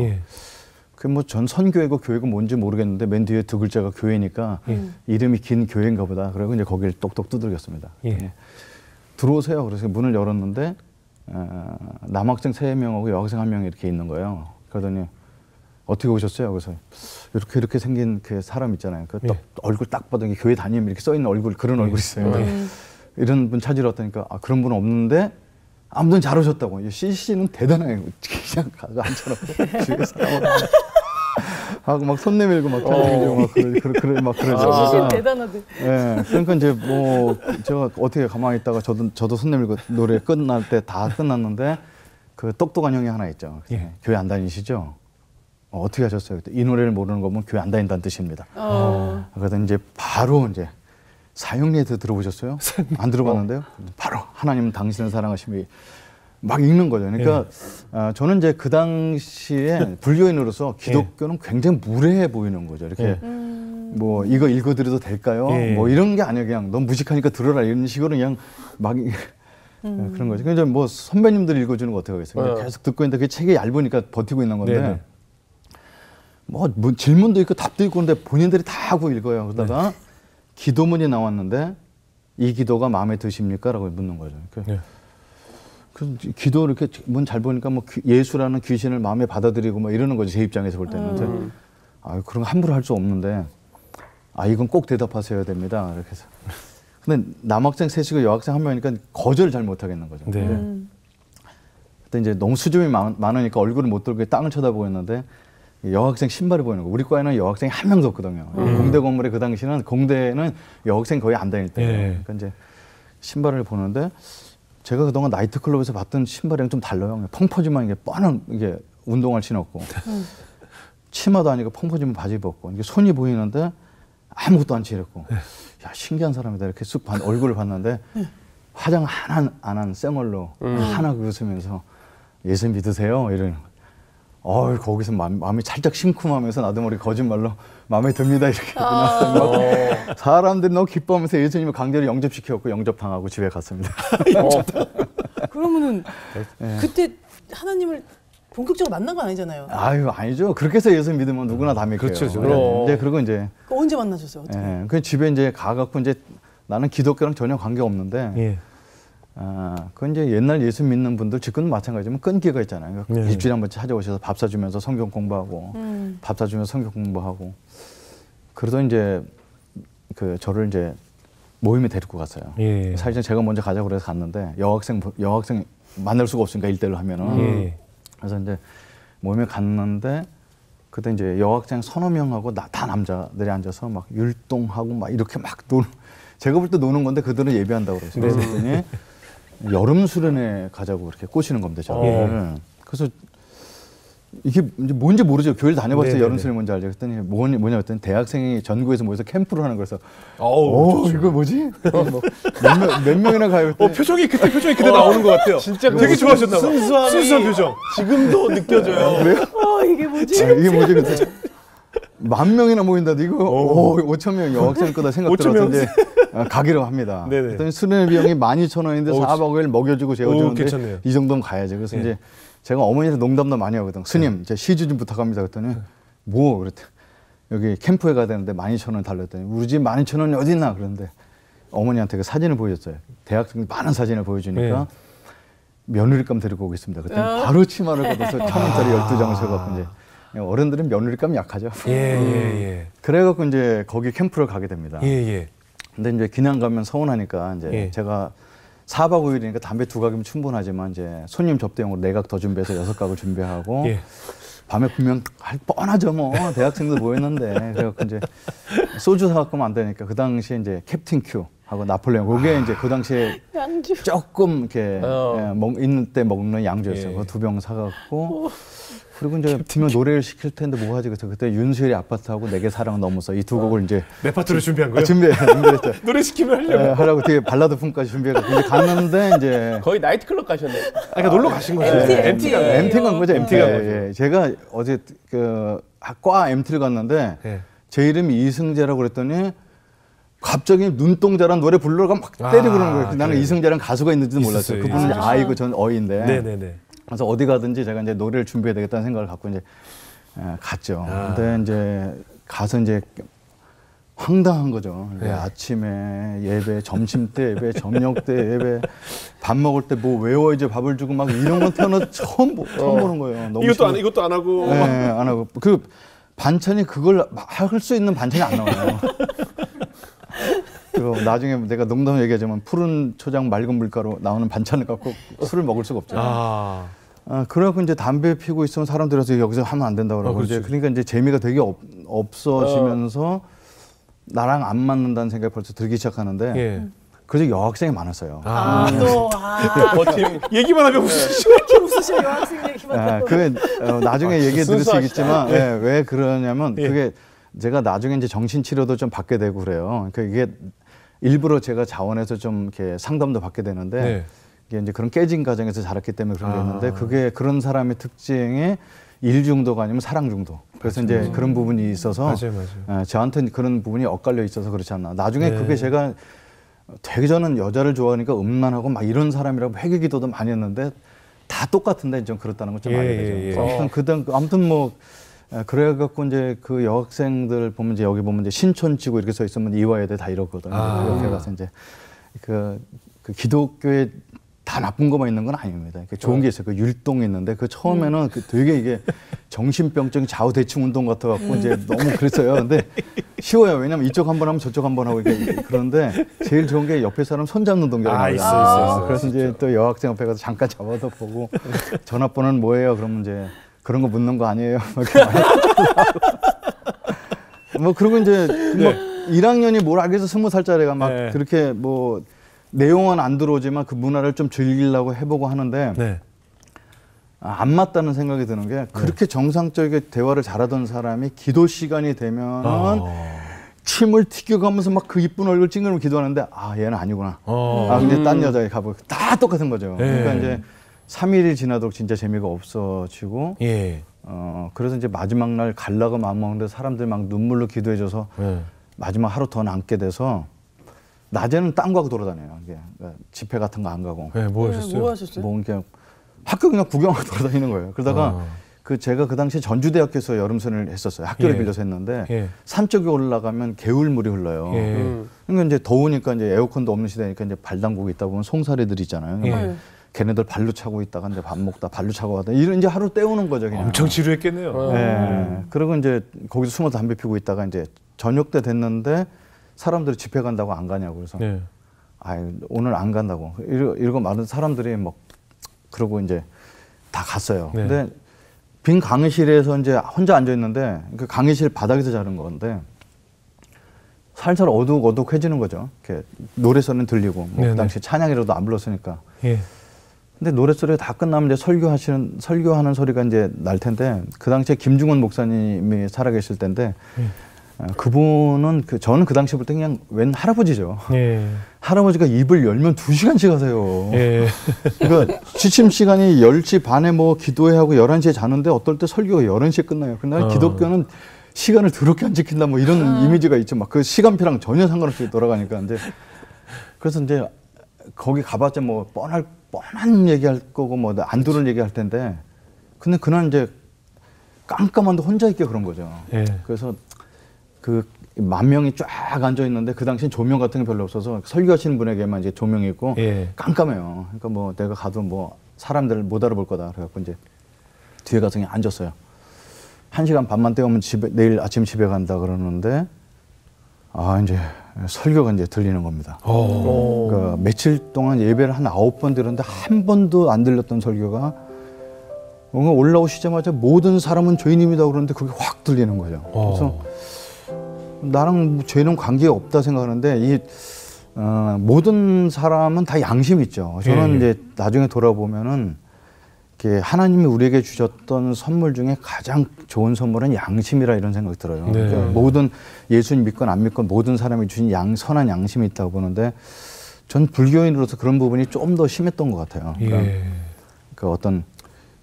그 뭐 전 선교회고 교회고 뭔지 모르겠는데 맨 뒤에 두 글자가 교회니까 이름이 긴 교회인가 보다. 그리고 이제 거기를 똑똑 두들겼습니다. 들어오세요. 그래서 문을 열었는데 남학생 3명하고 여학생 1명이 이렇게 있는 거예요. 그러더니 어떻게 오셨어요? 그래서 이렇게 생긴 그 사람 있잖아요. 그 얼굴 딱 봐도 교회 다니면 이렇게 써 있는 얼굴 그런 얼굴 있어요. 이런 분 찾으러 왔다니까 그런 분은 없는데 아무튼 잘 오셨다고. CC는 대단해요. 그냥 가서 앉혀놓고 주위에 사람을 하고 막 손 내밀고 막 막 그러죠. CC는 대단하대. 예, 그러니까 이제 뭐 제가 어떻게 가만히 있다가 저도 손 내밀고 노래 끝날 때 다 끝났는데 그 똑똑한 형이 하나 있죠. 교회 안 다니시죠? 어떻게 하셨어요? 이 노래를 모르는 거면 교회 안 다닌다는 뜻입니다. 그래서 이제 바로 이제 사형리에서 들어보셨어요? 안 들어봤는데요? 바로 하나님은 당신을 사랑하심이 막 읽는 거죠. 그러니까 저는 이제 그 당시에 불교인으로서 기독교는 굉장히 무례해 보이는 거죠. 이렇게 뭐 이거 읽어드려도 될까요? 뭐 이런 게 아니에요. 그냥 넌 무식하니까 들어라 이런 식으로 그냥 막 그런 거죠. 그러니까 뭐 선배님들 읽어주는 거 어떻게 하겠어요? 계속 듣고 있는데 그 책이 얇으니까 버티고 있는 건데 뭐 질문도 있고 답도 있고 근데 본인들이 다 하고 읽어요. 그러다가 기도문이 나왔는데 이 기도가 마음에 드십니까? 라고 묻는 거죠. 그 기도 이렇게 문 잘 보니까 뭐 예수라는 귀신을 마음에 받아들이고 뭐 이러는 거죠. 제 입장에서 볼 때는. 그런 거 함부로 할 수 없는데 이건 꼭 대답하셔야 됩니다. 이렇게 해서. 근데 남학생 3이고 여학생 1명이니까 거절을 잘 못하겠는 거죠. 그때 이제 너무 수줍음이 많으니까 얼굴을 못 들고 땅을 쳐다보고 있는데 여학생 신발이 보이는 거. 우리 과에는 여학생이 1명도 없거든요. 공대 건물에 그 당시는 공대는 여학생 거의 안 다닐 때예요. 그러니까 이제 신발을 보는데 제가 그동안 나이트클럽에서 봤던 신발이랑 좀 달라요. 펑퍼짐한 이게 뻔한 이게 운동화를 신었고 치마도 아니고 펑퍼짐한 바지 벗고 이게 손이 보이는데 아무것도 안 칠했고 야 신기한 사람이다 이렇게 쑥 얼굴을 봤는데 화장 안 한 쌩얼로 하나 웃으면서 예수 믿으세요 이러는 거기서 마음이 살짝 심쿵하면서 나도 모르게 거짓말로 마음에 듭니다 이렇게 그냥 사람들이 너무 기뻐하면서 예수님을 강제로 영접시켰고 영접당하고 집에 갔습니다. 그러면은 그때 하나님을 본격적으로 만난 건 아니잖아요. 아니죠. 그렇게 해서 예수 믿으면 누구나 다 믿게요. 그렇죠. 이제 그리고 이제 언제 만나셨어요? 어떻게? 그 집에 이제 가갖고 이제 나는 기독교랑 전혀 관계 없는데. 그건 이제 옛날 예수 믿는 분들 지금도 마찬가지지만 끈기가 있잖아요. 일주일에 한 번 찾아오셔서 밥 사주면서 성경 공부하고 밥 사주면서 성경 공부하고 그러던 이제 저를 이제 모임에 데리고 갔어요. 사실은 제가 먼저 가자고 그래서 갔는데 여학생 만날 수가 없으니까 1대1로 하면은 그래서 이제 모임에 갔는데 그때 이제 여학생 3-4명하고 다 남자들이 앉아서 막 율동하고 막 이렇게 막 제가 볼 때 노는 건데 그들은 예배한다고 그랬어요. 그랬더니 여름 수련회 가자고 그렇게 꼬시는 겁니다. 저를. 그래서 이게 이제 뭔지 모르죠. 교회를 다녀봤어요. 네네네. 여름수련회 뭔지 알죠. 그랬더니 뭐냐 했더니 대학생이 전국에서 모여서 캠프를 하는 거라서 좋죠. 이거 뭐지? 뭐 몇 명이나 가요? 그랬더니 표정이 그때 나오는 것 같아요. 진짜 되게 좋아하셨나 봐요. 순수함이 순수한 표정. 지금도 느껴져요. 그래요? 이게 뭐지? 이게 뭐지? 그때 10,000명이나 모인다도 이거 5,000명 여학생 거다 생각 5,000 들어서 이제 가기로 합니다. 네네. 그랬더니 수련회 비용이 12,000원인데 4박 5일 먹여주고 재워주는데 괜찮네요. 이 정도면 가야죠. 그래서 이제 제가 어머니한테 농담도 많이 하거든. 스님, 이제 시주 좀 부탁합니다. 그랬더니 뭐 그랬대. 여기 캠프에 가야 되는데 12,000원 달랬더니 우리 집 12,000원이 어디 있나 그러는데 어머니한테 그 사진을 보여줬어요. 대학생 많은 사진을 보여주니까 며느리감 데리고 오겠습니다. 그랬더니 바로 치마를 걷어서 1,000원짜리 12장을 사갖고 이제 어른들은 며느리감 약하죠. 그래갖고 이제 거기 캠프를 가게 됩니다. 근데 이제 그냥 가면 서운하니까 이제 제가 4박 5일이니까 담배 2각이면 충분하지만 이제 손님 접대용으로 4각 더 준비해서 6각을 준비하고 밤에 분명 할 뻔하죠 뭐 대학생들 모였는데 그래갖고 이제 소주 사갖고 안 되니까 그 당시에 이제 캡틴 큐 하고 나폴레옹 그게 이제 그 당시에 양주. 조금 이렇게 있는 때 먹는 양주였어요. 그 2병 사갖고 그리고 이제 분명 노래를 시킬 텐데 뭐 하지 그래서 그때 윤수일의 아파트하고 내게 사랑 넘어서 이 2곡을 이제 레파토리를 준비한 거예요? 준비했죠. 노래 시키면 하려고. 하라고 되게 발라드 품까지 준비해서 이제 갔는데 이제 거의 나이트클럽 가셨네. 그러니까 놀러 가신 거죠. MT 가 MT 간 거죠. MT 간 간 거죠. 예. 제가 어제 과 MT를 갔는데 제 이름이 이승재라고 그랬더니 갑자기 눈동자란 노래 부르러가 막 때리고 그러는 거예요. 나는 그래. 이승재라는 가수가 있는지도 몰랐어요. 그분은 있었어요. 아이고 전 어인데. 네네네. 그래서 어디 가든지 제가 이제 노래를 준비해야 되겠다는 생각을 갖고 이제 갔죠. 근데 이제 가서 이제 황당한 거죠. 아침에 예배, 점심 때 예배, 저녁 때 예배, 밥 먹을 때 뭐 외워야지 밥을 주고 막 이런 건 태어나서 처음 보는 거예요. 너무 이것도 안 하고. 네, 안 하고 그 반찬이 그걸 할 수 있는 반찬이 안 나와요. 그리고 나중에 내가 농담을 얘기하자면 푸른 초장 맑은 물가로 나오는 반찬을 갖고 술을 먹을 수가 없잖아요. 그래갖고 이제 담배 피고 있으면 사람들이 와서 여기서 하면 안 된다고 그러고 이제 그러니까 이제 재미가 되게 없어지면서 나랑 안 맞는다는 생각이 벌써 들기 시작하는데 그래서 여학생이 많았어요. 버팀 얘기만 하면 웃으시죠. 이렇게 웃으셔 여학생 얘기만 하고. 그게 나중에 얘기해 드릴 수 순수하시다. 있겠지만 왜 그러냐면 그게 제가 나중에 이제 정신치료도 좀 받게 되고 그래요. 그러니까 이게 일부러 제가 자원해서 좀 이렇게 상담도 받게 되는데 이게 이제 그런 깨진 가정에서 자랐기 때문에 그런 게 있는데 그게 그런 사람의 특징이 일 중독 아니면 사랑 중독. 그래서 이제 그런 부분이 있어서 저한테는 그런 부분이 엇갈려 있어서 그렇지 않나. 나중에 그게 제가 되게 저는 여자를 좋아하니까 음란하고 막 이런 사람이라고 회개 기도도 많이 했는데 다 똑같은데 좀 그렇다는 걸 좀 알게 되죠. 아무튼 뭐 그래갖고 이제 그 여학생들 보면 이제 여기 보면 이제 신촌지구 이렇게 써 있으면 이화여대 다 이러거든요. 옆에 가서 이제 그 기독교에 다 나쁜 것만 있는 건 아닙니다. 좋은 게 있어요. 그 율동이 있는데 그 처음에는 되게 이게 정신병적인 좌우 대칭 운동 같아갖고 이제 너무 그랬어요. 근데 쉬워요. 왜냐면 이쪽 한번 하면 저쪽 한번 하고 이렇게 그런데 제일 좋은 게 옆에 사람 손 잡는 동작이 있어요. 그래서 이제 또 여학생 옆에 가서 잠깐 잡아도 보고 전화번호는 뭐예요? 그러면 이제 그런 거 묻는 거 아니에요? 뭐 그리고 이제 뭐 1학년이 뭘 알겠어 20살짜리가 막 그렇게 뭐 내용은 안 들어오지만 그 문화를 좀 즐기려고 해보고 하는데 안 맞다는 생각이 드는 게 그렇게 정상적인 대화를 잘하던 사람이 기도 시간이 되면 침을 튀겨가면서 막 그 이쁜 얼굴 찡그리고 기도하는데 얘는 아니구나. 근데 딴 여자에 가보고 다 똑같은 거죠. 그러니까 이제 3일이 지나도록 진짜 재미가 없어지고 그래서 이제 마지막 날 갈라고 마음먹는데 사람들이 막 눈물로 기도해줘서 마지막 하루 더 남게 돼서 낮에는 딴 거 하고 돌아다녀요. 이게 집회 같은 거 안 가고. 뭐 하셨어요? 뭐 그냥 학교 그냥 구경하고 돌아다니는 거예요. 그러다가 제가 그 당시 전주대학교에서 여름수련을 했었어요. 학교를 빌려서 했는데 산 쪽에 올라가면 개울물이 흘러요. 그러니까 이제 더우니까 이제 에어컨도 없는 시대니까 이제 발 담그고 있다 보면 송사리들 있잖아요. 걔네들 발로 차고 있다가 이제 밥 먹다 발로 차고 하다 이런 이제 하루 때우는 거죠. 그냥. 엄청 지루했겠네요. 그리고 이제 거기서 숨어서 담배 피고 있다가 이제 저녁 때 됐는데 사람들이 집회 간다고 안 가냐고 그래서 오늘 안 간다고 이러고 많은 사람들이 막 그러고 이제 다 갔어요. 근데 빈 강의실에서 이제 혼자 앉아 있는데 그 강의실 바닥에서 자는 건데 살살 어둑어둑해지는 거죠. 이렇게 노래소리는 들리고 뭐 그 당시 찬양이라도 안 불렀으니까 근데 노랫소리가 다 끝나면 이제 설교하는 소리가 이제 날 텐데, 그 당시에 김중원 목사님이 살아계실 때인데, 그분은 저는 그 당시 볼 때 그냥 웬 할아버지죠. 예. 할아버지가 입을 열면 2시간씩 하세요. 예. 그러니까 취침 시간이 10시 반에 뭐 기도회 하고 11시에 자는데 어떨 때 설교가 11시에 끝나요. 근데 기독교는 시간을 더럽게 안 지킨다 뭐 이런 이미지가 있죠. 막 그 시간표랑 전혀 상관없이 돌아가니까. 근데 그래서 이제 거기 가봤자 뭐 뻔한 얘기할 거고 뭐 안 들을 얘기할 텐데, 근데 그날 이제 깜깜한데 혼자 있게 그런 거죠. 예. 그래서 그 10,000명이 쫙 앉아 있는데 그 당시엔 조명 같은 게 별로 없어서 설교하시는 분에게만 이제 조명이 있고 예. 깜깜해요. 그러니까 뭐 내가 가도 뭐 사람들 못 알아볼 거다. 그래갖고 이제 뒤에 가서 그냥 앉았어요. 1시간 반만 때우면 내일 아침 집에 간다 그러는데, 이제 설교가 이제 들리는 겁니다. 그러니까 며칠 동안 예배를 한 9번 들었는데 한 번도 안 들렸던 설교가 뭔가 올라오시자마자 모든 사람은 죄인입니다 그러는데 그게 확 들리는 거죠. 그래서 나랑 죄는 관계가 없다 생각하는데 이 모든 사람은 다 양심이 있죠. 저는 이제 나중에 돌아보면은 이렇게 하나님이 우리에게 주셨던 선물 중에 가장 좋은 선물은 양심이라 이런 생각이 들어요. 네. 그러니까 모든 예수님 믿건 안 믿건 모든 사람이 주신 선한 양심이 있다고 보는데, 전 불교인으로서 그런 부분이 좀 더 심했던 것 같아요. 그러니까 그 어떤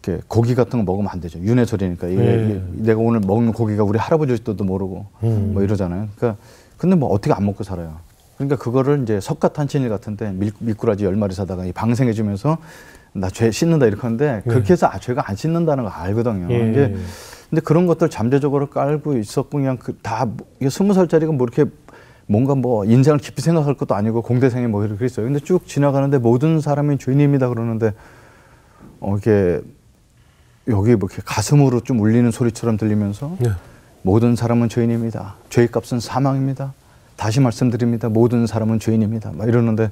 이렇게 고기 같은 거 먹으면 안 되죠. 윤회설이니까 이게 내가 오늘 먹는 고기가 우리 할아버지도 모르고 뭐 이러잖아요. 그러니까 근데 뭐 어떻게 안 먹고 살아요. 그러니까 그거를 이제 석가탄신일 같은데 미꾸라지 10마리 사다가 방생해 주면서 나 죄 씻는다 이렇게 하는데, 그렇게 해서 죄가 안 씻는다는 거 알거든요. 근데 그런 것들 잠재적으로 깔고 있었고 그냥 다 20살짜리가 뭐 이렇게 뭔가 뭐 인생을 깊이 생각할 것도 아니고 공대생이 뭐 이렇게 있어요. 근데 쭉 지나가는데 모든 사람이 죄인입니다 그러는데 이게 여기 뭐 이렇게 가슴으로 좀 울리는 소리처럼 들리면서 모든 사람은 죄인입니다. 죄의 값은 사망입니다. 다시 말씀드립니다. 모든 사람은 죄인입니다. 막 이러는데,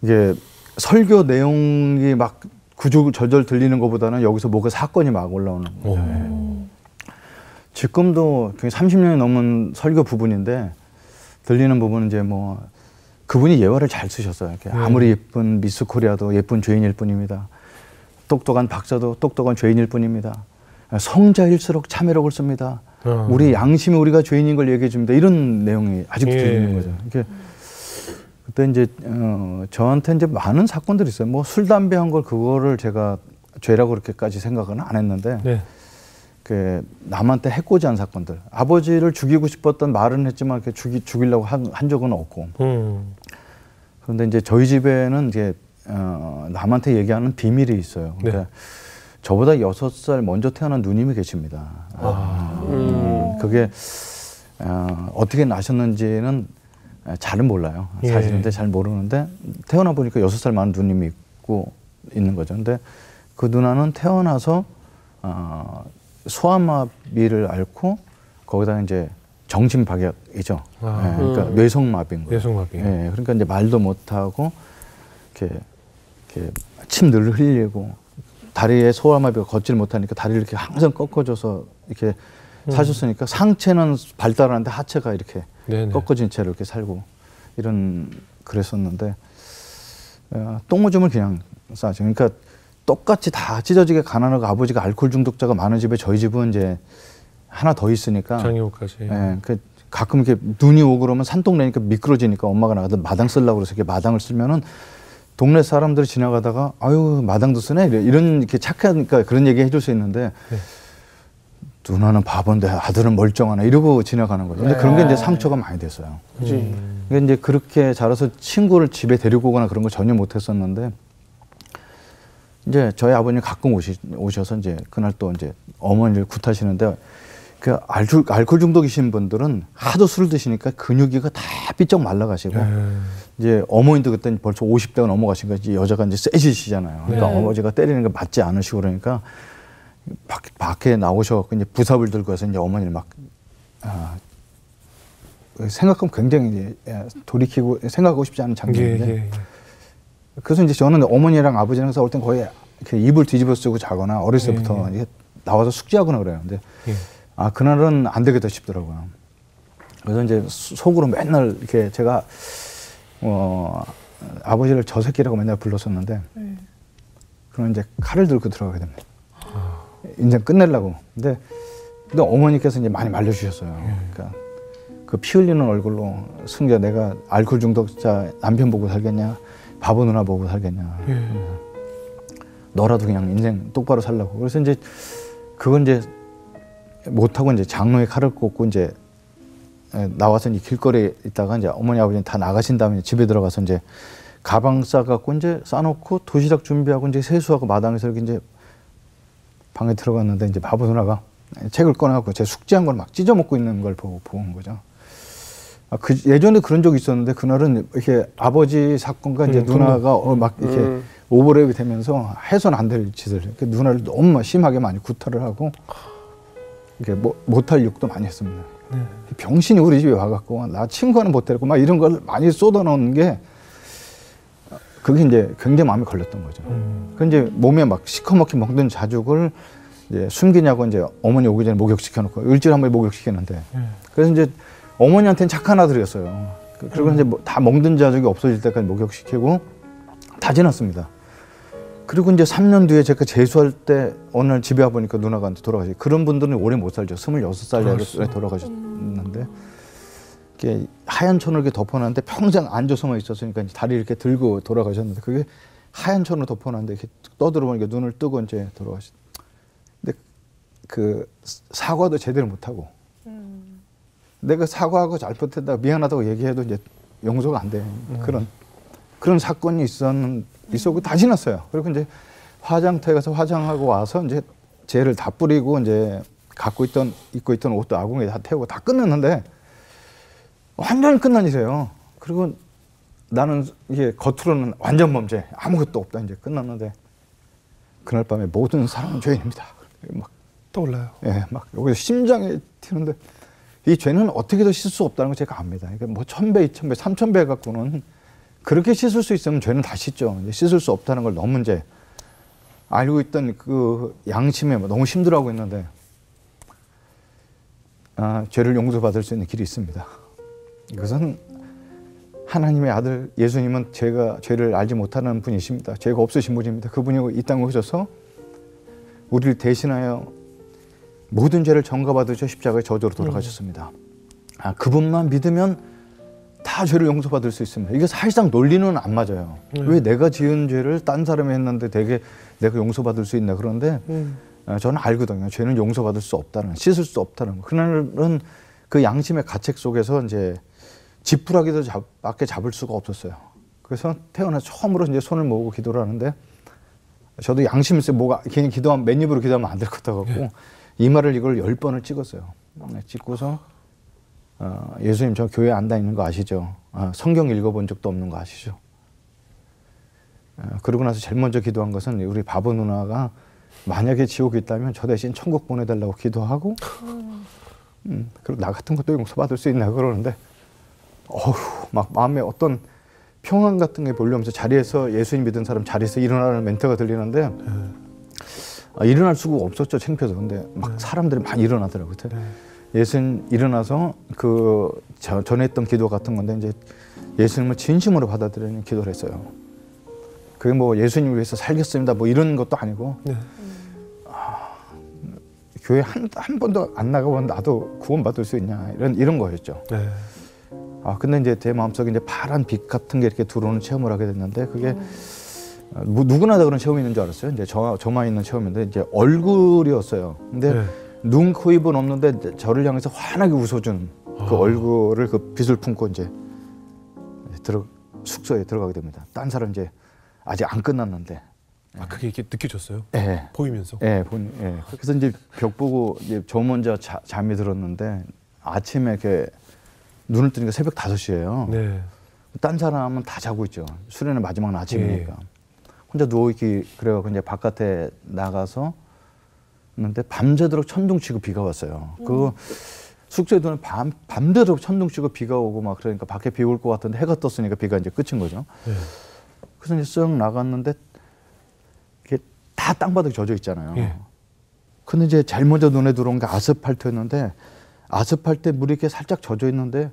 이게 설교 내용이 막 구구절절 들리는 것보다는 여기서 뭐가 사건이 막 올라오는 거예요. 지금도 30년이 넘은 설교 부분인데 들리는 부분은 이제 뭐 그분이 예화를 잘 쓰셨어요. 이렇게 아무리 예쁜 미스 코리아도 예쁜 죄인일 뿐입니다. 똑똑한 박사도 똑똑한 죄인일 뿐입니다. 성자일수록 참회록을 씁니다. 우리 양심이 우리가 죄인인 걸 얘기해 줍니다. 이런 내용이 아직도 들리는 거죠. 이게 그때 이제 저한테 이제 많은 사건들이 있어요. 뭐 술 담배 한 걸 그거를 제가 죄라고 그렇게까지 생각은 안 했는데, 그 남한테 해코지 한 사건들. 아버지를 죽이고 싶었던 말은 했지만 이렇게 죽이려고 한 적은 없고. 그런데 이제 저희 집에는 이제 남한테 얘기하는 비밀이 있어요. 그러니까 저보다 6살 먼저 태어난 누님이 계십니다. 그게 어떻게 나셨는지는 잘은 몰라요. 사실인데 잘 모르는데, 태어나 보니까 6살 많은 누님이 있는 거죠. 근데 그 누나는 태어나서 소아마비를 앓고 거기다 이제 정신박약이죠. 그러니까 뇌성마비인 거예요. 뇌성마비. 그러니까 이제 말도 못하고 이렇게 침 늘 흘리고, 다리에 소아마비가 걷질 못하니까 다리를 이렇게 항상 꺾어줘서 이렇게 사셨으니까 상체는 발달하는데 하체가 이렇게 꺾어진 채로 이렇게 살고 그랬었는데, 똥오줌을 그냥 싸죠. 그러니까 똑같이 다 찢어지게 가난하고 아버지가 알코올 중독자가 많은 집에 저희 집은 이제 하나 더 있으니까 장애우까지. 가끔 이렇게 눈이 오고 그러면 산동네니까 미끄러지니까 엄마가 나가서 마당 쓰려고 그래서 이렇게 마당을 쓰면은 동네 사람들이 지나가다가 아유 마당도 쓰네 이런 이렇게 착하니까 그런 얘기 해줄 수 있는데, 누나는 바본데 아들은 멀쩡하네 이러고 지나가는 거죠. 근데 그런 게 이제 상처가 많이 됐어요. 그러니까 이제 그렇게 자라서 친구를 집에 데리고 오거나 그런 거 전혀 못했었는데, 이제 저희 아버님 가끔 오셔서 이제 그날 또 이제 어머니를 굿하시는데, 그 알코올 중독이신 분들은 하도 술 드시니까 근육이가 다 삐쩍 말라가시고, 이제 어머니도 그때 벌써 50대가 넘어가시니까 이제 여자가 이제 세지시잖아요. 그러니까 어머니가 때리는 거 맞지 않으시고 그러니까 밖에 나오셔갖고 이제 부삽을 들고 와서 이제 어머니를 막 생각하면 굉장히 돌이키고 생각하고 싶지 않은 장면인데, 그래서 이제 저는 어머니랑 아버지랑 싸울 땐 거의 이렇게 이불 뒤집어 쓰고 자거나 어렸을 때부터 이렇게 나와서 숙제하거나 그래요. 근데 그날은 안 되겠다 싶더라고요. 그래서 이제 속으로 맨날 이렇게 제가 아버지를 저 새끼라고 맨날 불렀었는데, 그런 이제 칼을 들고 들어가게 됩니다. 인생 끝내려고. 근데 어머니께서 이제 많이 말려주셨어요. 그러니까 그 피 흘리는 얼굴로 승기야 내가 알코올 중독자 남편 보고 살겠냐, 바보 누나 보고 살겠냐. 너라도 그냥 인생 똑바로 살라고. 그래서 이제 그건 이제 못하고 이제 장로의 칼을 꽂고 이제 나와서 이제 길거리에 있다가 이제 어머니 아버지는 다 나가신 다음에 집에 들어가서 이제 가방 싸갖고 이제 싸놓고 도시락 준비하고 이제 세수하고 마당에서 이렇게 이제 방에 들어갔는데 이제 바보 누나가 책을 꺼내갖고 제 숙제한 걸 막 찢어 먹고 있는 걸 보고 온 거죠. 그 예전에 그런 적이 있었는데 그날은 이렇게 아버지 사건과 이제 누나가 막 이렇게 오버랩이 되면서 해서는 안 될 짓을 누나를 너무 심하게 많이 구타를 하고 이렇게 못할 욕도 많이 했습니다. 병신이 우리 집에 와갖고 나 친구는 못 데리고 막 이런 걸 많이 쏟아놓는 게 그게 이제 굉장히 마음에 걸렸던 거죠. 그 이제 몸에 막 시커멓게 먹는 자죽을 이제 숨기냐고 이제 어머니 오기 전에 목욕시켜놓고 일주일에 한 번에 목욕시켰는데 그래서 이제 어머니한테는 착한 아들이었어요. 그리고 이제 다 먹는 자죽이 없어질 때까지 목욕시키고 다 지났습니다. 그리고 이제 3년 뒤에 제가 재수할 때 어느 날 집에 와보니까 누나가 돌아가시. 그런 분들은 오래 못 살죠. 26살에 돌아가셨는데 이렇게 하얀 천을 이렇게 덮어놨는데 평생 앉아서만 있었으니까 이제 다리 이렇게 들고 돌아가셨는데 그게 하얀 천을 덮어놨는데 이렇게 떠들어보니까 눈을 뜨고 이제 돌아가셨. 근데 그 사과도 제대로 못하고 내가 사과하고 잘못했다 미안하다고 얘기해도 이제 용서가 안 돼. 그런 사건이 있었고 다 지났어요. 그리고 이제 화장터에 가서 화장하고 와서 이제 젤을 다 뿌리고 이제 입고 있던 옷도 아궁이에 다 태우고 다 끝냈는데 완전 끝난 일이에요. 그리고 나는 이게 겉으로는 완전 범죄 아무것도 없다 이제 끝났는데 그날 밤에 모든 사람은 죄인입니다. 막 떠올라요. 예, 막 여기서 심장에 튀는데 이 죄는 어떻게도 씻을 수 없다는 걸 제가 압니다. 그러니까 뭐 1000배, 2000배, 3000배 갖고는 그렇게 씻을 수 있으면 죄는 다 씻죠. 이제 씻을 수 없다는 걸 너무 이제 알고 있던 그 양심에 너무 힘들어하고 있는데 죄를 용서받을 수 있는 길이 있습니다. 이것은 하나님의 아들 예수님은 죄를 알지 못하는 분이십니다. 죄가 없으신 분입니다. 그분이 이 땅에 오셔서 우리를 대신하여 모든 죄를 전가받으셔 십자가에 저주로 돌아가셨습니다. 그분만 믿으면 다 죄를 용서받을 수 있습니다. 이게 사실상 논리는 안 맞아요. 왜 내가 지은 죄를 딴 사람이 했는데 되게 내가 용서받을 수 있나. 그런데 저는 알거든요. 죄는 용서받을 수 없다는, 씻을 수 없다는 거. 그날은 그 양심의 가책 속에서 이제 지푸라기도 밖에 잡을 수가 없었어요. 그래서 태어나서 처음으로 이제 손을 모으고 기도를 하는데 저도 양심 있어요. 뭐가 괜히 기도하면 맨입으로 기도하면 안 될 것 같고 이마를 이걸 10번을 찍었어요. 찍고서 예수님 저 교회 안 다니는 거 아시죠? 성경 읽어본 적도 없는 거 아시죠? 그러고 나서 제일 먼저 기도한 것은 우리 바보 누나가 만약에 지옥에 있다면 저 대신 천국 보내달라고 기도하고 그리고 나 같은 것도 용서받을 수 있나 그러는데 막 마음에 어떤 평안 같은 게 몰려오면서 자리에서 예수님 믿은 사람 자리에서 일어나는 멘트가 들리는데 일어날 수가 없었죠. 창피해서. 근데 막 사람들이 많이 일어나더라고요. 예수님 일어나서 전에 했던 기도 같은 건데 이제 예수님을 진심으로 받아들이는 기도를 했어요. 그게 뭐 예수님 위해서 살겠습니다 뭐 이런 것도 아니고 교회 한 번도 안 나가본 나도 구원받을 수 있냐 이런 거였죠. 근데 이제 제 마음속에 이제 파란 빛 같은 게 이렇게 들어오는 체험을 하게 됐는데 그게 누구나 다 그런 체험이 있는 줄 알았어요. 이제 저만 있는 체험인데 이제 얼굴이었어요. 근데 눈, 코, 입은 없는데 저를 향해서 환하게 웃어준 그 얼굴을 그 빛을 품고 이제 숙소에 들어가게 됩니다. 딴 사람 이제 아직 안 끝났는데. 그게 이렇게 느껴졌어요? 네. 보이면서? 네, 그래서 이제 벽 보고 이제 저 먼저 잠이 들었는데 아침에 이렇게 눈을 뜨니까 새벽 5시예요. 네. 딴 사람은 다 자고 있죠. 수련의 마지막 아침이니까. 혼자 누워있기 그래가지고 이제 바깥에 나가서 했는데 밤새도록 천둥치고 비가 왔어요. 그 숙소에 두는 밤새도록 천둥치고 비가 오고 막 그러니까 밖에 비 올 것 같은데 해가 떴으니까 비가 이제 끝인 거죠. 그래서 이제 쓱 나갔는데 이게 다 땅바닥에 젖어 있잖아요. 근데 이제 제일 먼저 눈에 들어온 게 아스팔트였는데 아스팔트에 물이 이렇게 살짝 젖어 있는데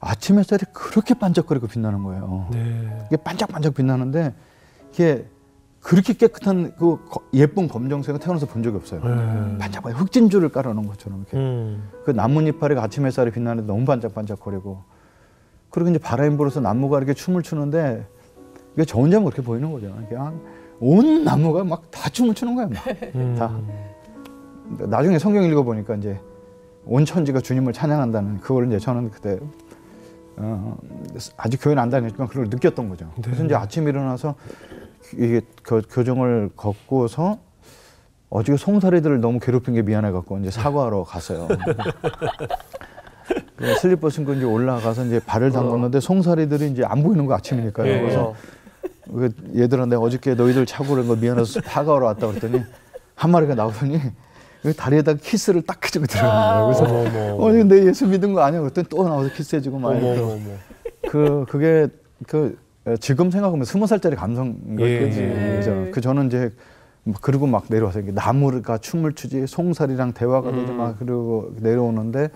아침 햇살이 그렇게 반짝거리고 빛나는 거예요. 이게 반짝반짝 빛나는데 이게 그렇게 깨끗한 그 예쁜 검정색은 태어나서 본 적이 없어요. 반짝반짝 흑진주를 깔아놓은 것처럼 이렇게. 그 나뭇잎 아래 아침 햇살이 빛나는데 너무 반짝반짝거리고. 그리고 이제 바람이 불어서 나무가 이렇게 춤을 추는데 이게 저 혼자만 그렇게 보이는 거죠. 그냥 온 나무가 막 다 춤을 추는 거예요. 막. 다. 나중에 성경 읽어보니까 이제 온 천지가 주님을 찬양한다는 그걸 이제 저는 그때 아직 교회는 안 다녔지만 그걸 느꼈던 거죠. 그래서 이제 아침에 일어나서 이게 교정을 걷고서 어저께 송사리들을 너무 괴롭힌 게 미안해갖고 이제 사과하러 갔어요. 슬리퍼 신고 이제 올라가서 이제 발을 담궜는데 송사리들이 이제 안 보이는 거 아침이니까요. 그래서 얘들아 내가 어저께 너희들 차고 그런 거 미안해서 사과하러 왔다 그랬더니 한 마리가 나오더니 다리에다가 키스를 딱 해주고 들어가는 거예요. 그래서 내 예수 믿은 거 아니야? 그랬더니 또 나와서 키스해주고 막 그게 지금 생각하면 20살짜리 감성인 거지. 그 저는 이제 그리고 막 내려와서 나무가 춤을 추지 송사리랑 대화가 되지 막 그러고 내려오는데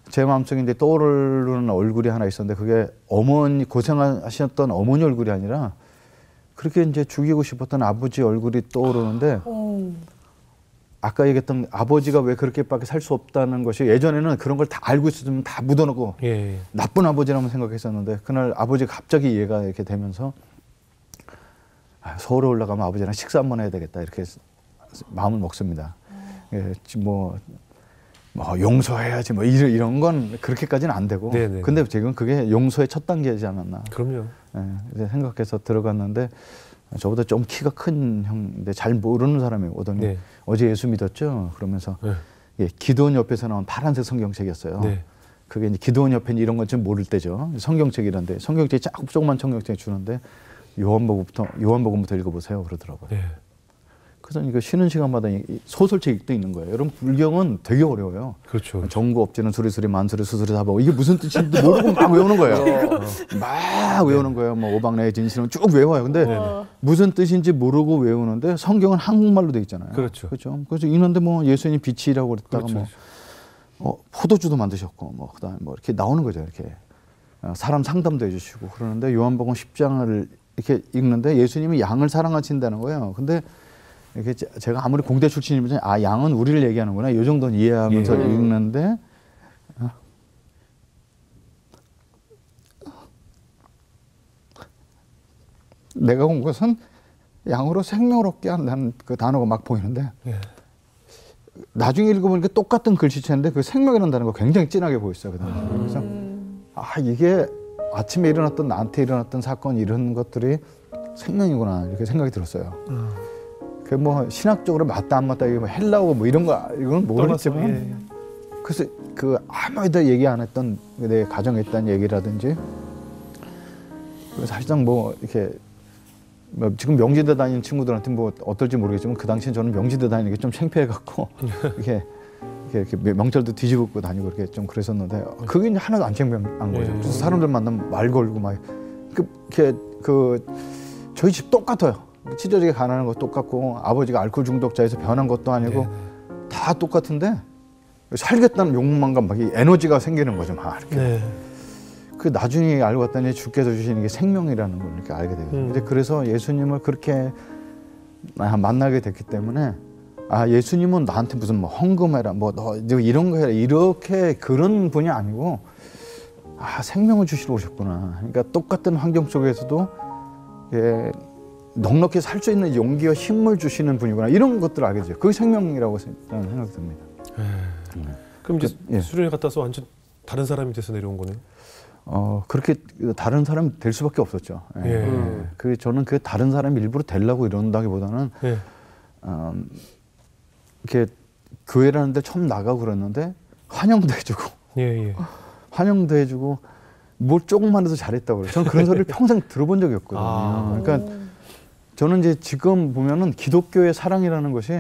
제 마음속에 이제 떠오르는 얼굴이 하나 있었는데 그게 어머니 고생하셨던 어머니 얼굴이 아니라 그렇게 이제 죽이고 싶었던 아버지 얼굴이 떠오르는데 아까 얘기했던 아버지가 왜 그렇게밖에 살 수 없다는 것이 예전에는 그런 걸 다 알고 있었으면 다 묻어놓고 나쁜 아버지라고 생각했었는데 그날 아버지가 갑자기 이해가 이렇게 되면서 서울에 올라가면 아버지랑 식사 한번 해야 되겠다 이렇게 마음을 먹습니다. 뭐 용서해야지 뭐 이런 건 그렇게까지는 안 되고 근데 지금 그게 용서의 첫 단계이지 않았나. 그럼요. 생각해서 들어갔는데 저보다 좀 키가 큰 형인데 잘 모르는 사람이 오더니 어제 예수 믿었죠? 그러면서 기도원 옆에서 나온 파란색 성경책이었어요. 그게 이제 기도원 옆에는 이런 건 좀 모를 때죠. 성경책이란데 성경책이 조그만 성경책 주는데 요한복음부터 읽어보세요 그러더라고요. 그래서 이거 쉬는 시간마다 소설책도 있는 거예요. 여러분 불경은 되게 어려워요. 그렇죠. 정구 엎지는 수리수리 만수리 수수리 사보 이게 무슨 뜻인지 모르고 막 외우는 거예요. 막 외우는 거예요. 뭐 오방내의 진실은 쭉 외워요. 근데 무슨 뜻인지 모르고 외우는데 성경은 한국말로 돼 있잖아요. 그렇죠. 그래서 있는데 뭐 예수님 빛이라고 그랬다가 포도주도 만드셨고 뭐 그다음에 뭐 이렇게 나오는 거죠. 이렇게 사람 상담도 해주시고 그러는데 요한복음 10장을 이렇게 읽는데 예수님이 양을 사랑하신다는 거예요. 근데 이게 제가 아무리 공대 출신이면 양은 우리를 얘기하는구나 이 정도는 이해하면서 읽는데 내가 온 것은 양으로 생명을 얻게 한다는 그 단어가 막 보이는데 나중에 읽어보니까 똑같은 글씨체인데 그 생명이라는 단어가 굉장히 진하게 보였어요. 그래서 이게 아침에 일어났던 나한테 일어났던 사건 이런 것들이 생명이구나 이렇게 생각이 들었어요. 그 뭐 신학적으로 맞다 안 맞다 이거 헬라어 뭐 이런 거 이건 모르겠지만 그래서 그 아무에도 얘기 안 했던 내 가정에 있던 얘기라든지 사실상 뭐 이렇게 뭐 지금 명지대 다니는 친구들한테 뭐 어떨지 모르겠지만 그 당시엔 저는 명지대 다니는 게 좀 창피해 갖고 이렇게 명찰도 뒤집고 다니고 이렇게 좀 그랬었는데 그게 이제 하나도 안 창피한 거죠. 그래서 사람들 만나면 말 걸고 막 저희 집 똑같아요. 찢어지게 가난한 거 똑같고 아버지가 알코올 중독자에서 변한 것도 아니고 다 똑같은데 살겠다는 욕망과 막 에너지가 생기는 거죠. 막 이렇게. 그 나중에 알고 봤더니 주께서 주시는 게 생명이라는 걸 이렇게 알게 되거든요. 이제 그래서 예수님을 그렇게 만나게 됐기 때문에 예수님은 나한테 무슨 뭐 헌금해라 뭐 너 이런 거 해라 이렇게 그런 분이 아니고 생명을 주시러 오셨구나. 그러니까 똑같은 환경 속에서도 넉넉히 살 수 있는 용기와 힘을 주시는 분이구나 이런 것들을 알게 되죠. 그게 생명이라고 저는 생각이 듭니다. 그럼 이제 수련회 갔다 와서 완전 다른 사람이 돼서 내려온 거네요? 그렇게 다른 사람이 될 수밖에 없었죠. 저는 그 다른 사람이 일부러 되려고 이런다기보다는 이렇게 교회라는 데 처음 나가고 그랬는데 환영도 해주고 환영도 해주고 뭘 조금만 해도 잘했다고 그래요. 저는 그런 소리를 평생 들어본 적이 없거든요. 그러니까 저는 이제 지금 보면은 기독교의 사랑이라는 것이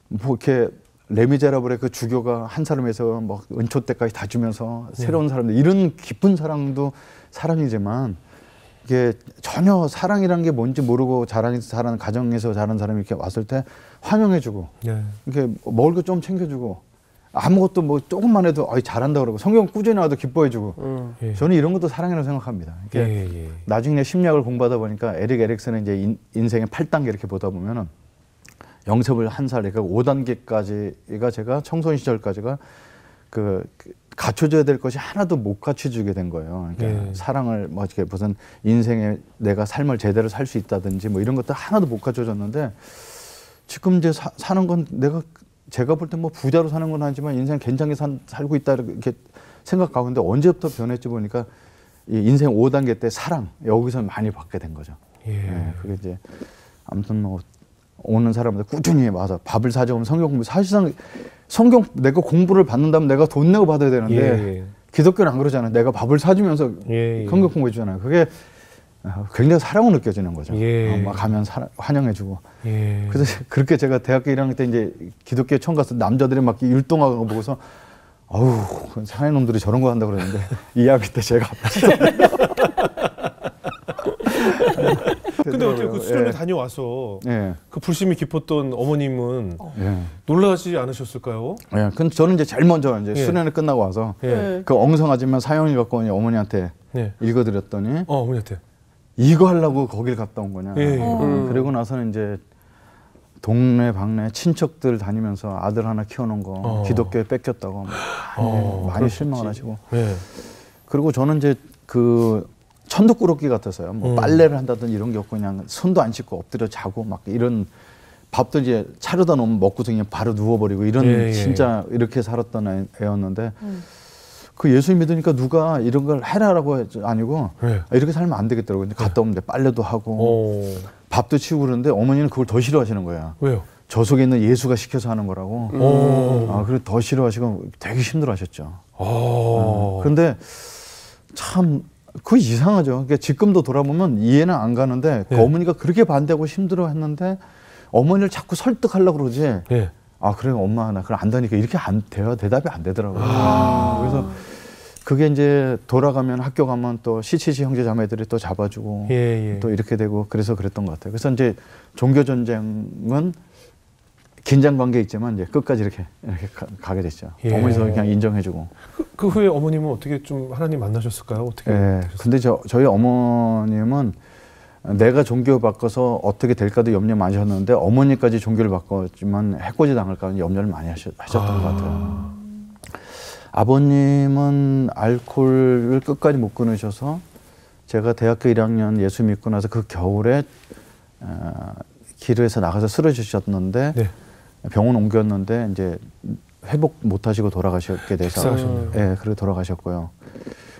뭐 이렇게 레미제라블의 그 주교가 한 사람에서 뭐 은초 때까지 다 주면서 새로운 사람들 이런 깊은 사랑도 사랑이지만 이게 전혀 사랑이라는 게 뭔지 모르고 자라는 가정에서 자란 사람이 이렇게 왔을 때 환영해주고 이렇게 먹을 거 좀 챙겨주고 아무것도 뭐 조금만 해도 잘한다 그러고 성경 꾸준히 나와도 기뻐해주고 예. 저는 이런 것도 사랑이라고 생각합니다. 이게 나중에 심리학을 공부하다 보니까 에릭 에릭슨은 이제 인생의 8단계 이렇게 보다 보면은 영접을 한 살, 그러니까 5단계까지가 제가 청소년 시절까지가 갖춰줘야 될 것이 하나도 못 갖춰주게 된 거예요. 그러니까 사랑을 뭐 이렇게 무슨 인생에 내가 삶을 제대로 살 수 있다든지 뭐 이런 것들 하나도 못 갖춰줬는데 지금 이제 사는 건 제가 볼 때 뭐 부자로 사는 건 아니지만 인생 괜찮게 살고 있다 이렇게 생각하고 있는데 언제부터 변했지 보니까 이 인생 5단계 때 사랑 여기서 많이 받게 된 거죠. 예. 그게 이제 아무튼 뭐 오는 사람들 꾸준히 맞아 밥을 사줘오면 성경 공부 사실상 성경 내가 공부를 받는다면 내가 돈 내고 받아야 되는데 기독교는 안 그러잖아요. 내가 밥을 사주면서 성경 공부해 주잖아요. 그게 굉장히 사랑을 느껴지는 거죠. 막 가면 환영해주고. 그래서 그렇게 제가 대학교 1학년 때 이제 기독교에 처음 가서 남자들이 막 율동하는 거 보고서 어우 사내 놈들이 저런 거 한다 그러는데 2학기 때 제가 근데 어떻게 그 수련회 다녀와서 그 불심이 깊었던 어머님은 놀라지 않으셨을까요? 예. 근데 저는 이제 제일 먼저 이제 수련회 끝나고 와서 그 엉성하지만 사형을 갖고 온 어머니한테 읽어드렸더니 어머니한테 이거 하려고 거길 갔다 온 거냐. 그리고 나서는 이제 동네 방네 친척들 다니면서 아들 하나 키워놓은 거 기독교에 뺏겼다고 많이 실망을 하시고. 그리고 저는 이제 천덕꾸러기 같았어요. 뭐 빨래를 한다든지 이런 게 없고 그냥 손도 안 씻고 엎드려 자고 막 이런 밥도 이제 차려다 놓으면 먹고서 그냥 바로 누워버리고 이런 진짜 이렇게 살았던 애였는데 그 예수 믿으니까 누가 이런 걸 해라라고 아니고 이렇게 살면 안 되겠더라고요. 갔다 오면 빨래도 하고 밥도 치우고 그러는데 어머니는 그걸 더 싫어하시는 거야. 왜요? 저 속에 있는 예수가 시켜서 하는 거라고. 그래서 더 싫어하시고 되게 힘들어하셨죠. 그런데 참 그거 이상하죠. 그러니까 지금도 돌아보면 이해는 안 가는데 그 어머니가 그렇게 반대하고 힘들어했는데 어머니를 자꾸 설득하려고 그러지. 그래 엄마 나 그걸 안다니까 이렇게 안 돼요. 대답이 안 되더라고요. 그래서 그게 이제 돌아가면 학교 가면 또 CCC 형제 자매들이 또 잡아주고 또 이렇게 되고 그래서 그랬던 것 같아요. 그래서 이제 종교 전쟁은 긴장 관계 있지만 이제 끝까지 이렇게 가게 됐죠. 어머니도 그냥 인정해주고. 그 후에 어머님은 어떻게 좀 하나님 만나셨을까요? 어떻게? 근데 저희 어머님은 내가 종교 바꿔서 어떻게 될까도 염려 많이 하셨는데 어머니까지 종교를 바꿨지만 해코지 당할까 염려를 많이 하셨던 것 같아요. 아버님은 알코올을 끝까지 못 끊으셔서 제가 대학교 1학년 예수 믿고 나서 그 겨울에 기도에서 나가서 쓰러지셨는데 병원 옮겼는데 이제 회복 못 하시고 돌아가셨게 돼서 그렇게 돌아가셨고요.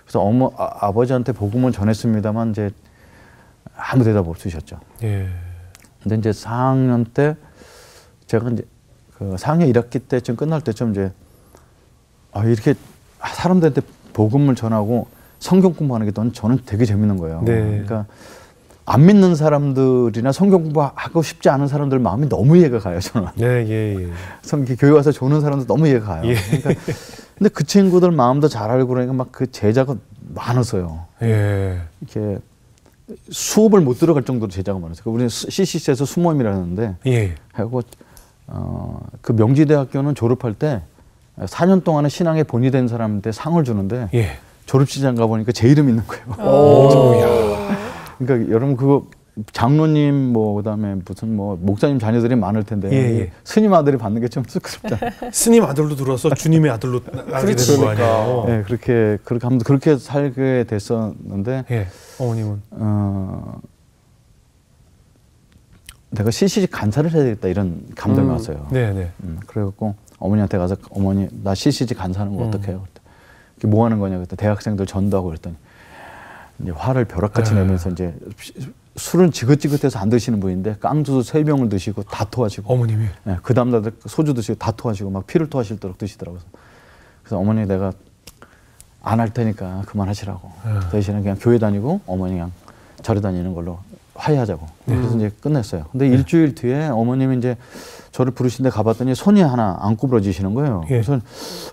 그래서 아버지한테 복음을 전했습니다만 이제 아무 대답 없으셨죠. 근데 이제 4학년 때 제가 이제 그 4학년 1학기 때쯤 끝날 때쯤 이제 이렇게 사람들한테 복음을 전하고 성경 공부하는 게 저는 되게 재밌는 거예요. 그러니까 안 믿는 사람들이나 성경 공부하고 싶지 않은 사람들 마음이 너무 이해가 가요, 저는. 교회 와서 조는 사람도 너무 이해가 가요. 그러니까 근데 그 친구들 마음도 잘 알고 그러니까 막 그 제자가 많았어요. 이렇게 수업을 못 들어갈 정도로 제자가 많았어요. 우리는 CCC에서 수모임이라는데 하고 그 명지대학교는 졸업할 때 4년 동안은 신앙에 본이 된 사람한테 상을 주는데 졸업식장 가보니까 제 이름 있는 거예요. 그러니까 여러분 그거 장로님 뭐 그다음에 무슨 뭐 목사님 자녀들이 많을 텐데 스님 아들이 받는 게 좀 쑥스럽다. 스님 아들로 들어와서 주님의 아들로 나게 되는 거 아니에요? 그렇게 살게 됐었는데 어머님은 내가 CCC 간사를 해야 되겠다 이런 감동이 왔어요. 그래갖고 어머니한테 가서 어머니 나 CCC 간사하는 거 어떻게 해요? 뭐 하는 거냐 그랬더니 대학생들 전도하고 그랬더니 이제 화를 벼락같이 내면서 이제 술은 지긋지긋해서 안 드시는 분인데 깡주도 3병을 드시고 다 토하시고 어머님이 그 다음날 소주 드시고 다 토하시고 막 피를 토하실도록 드시더라고요. 그래서 어머니 내가 안 할 테니까 그만하시라고 대신에 그냥 교회 다니고 어머니 그냥 절에 다니는 걸로 화해하자고 그래서 이제 끝냈어요. 근데 일주일 뒤에 어머님이 이제 저를 부르신데 가봤더니 손이 하나 안 구부러지시는 거예요. 그래서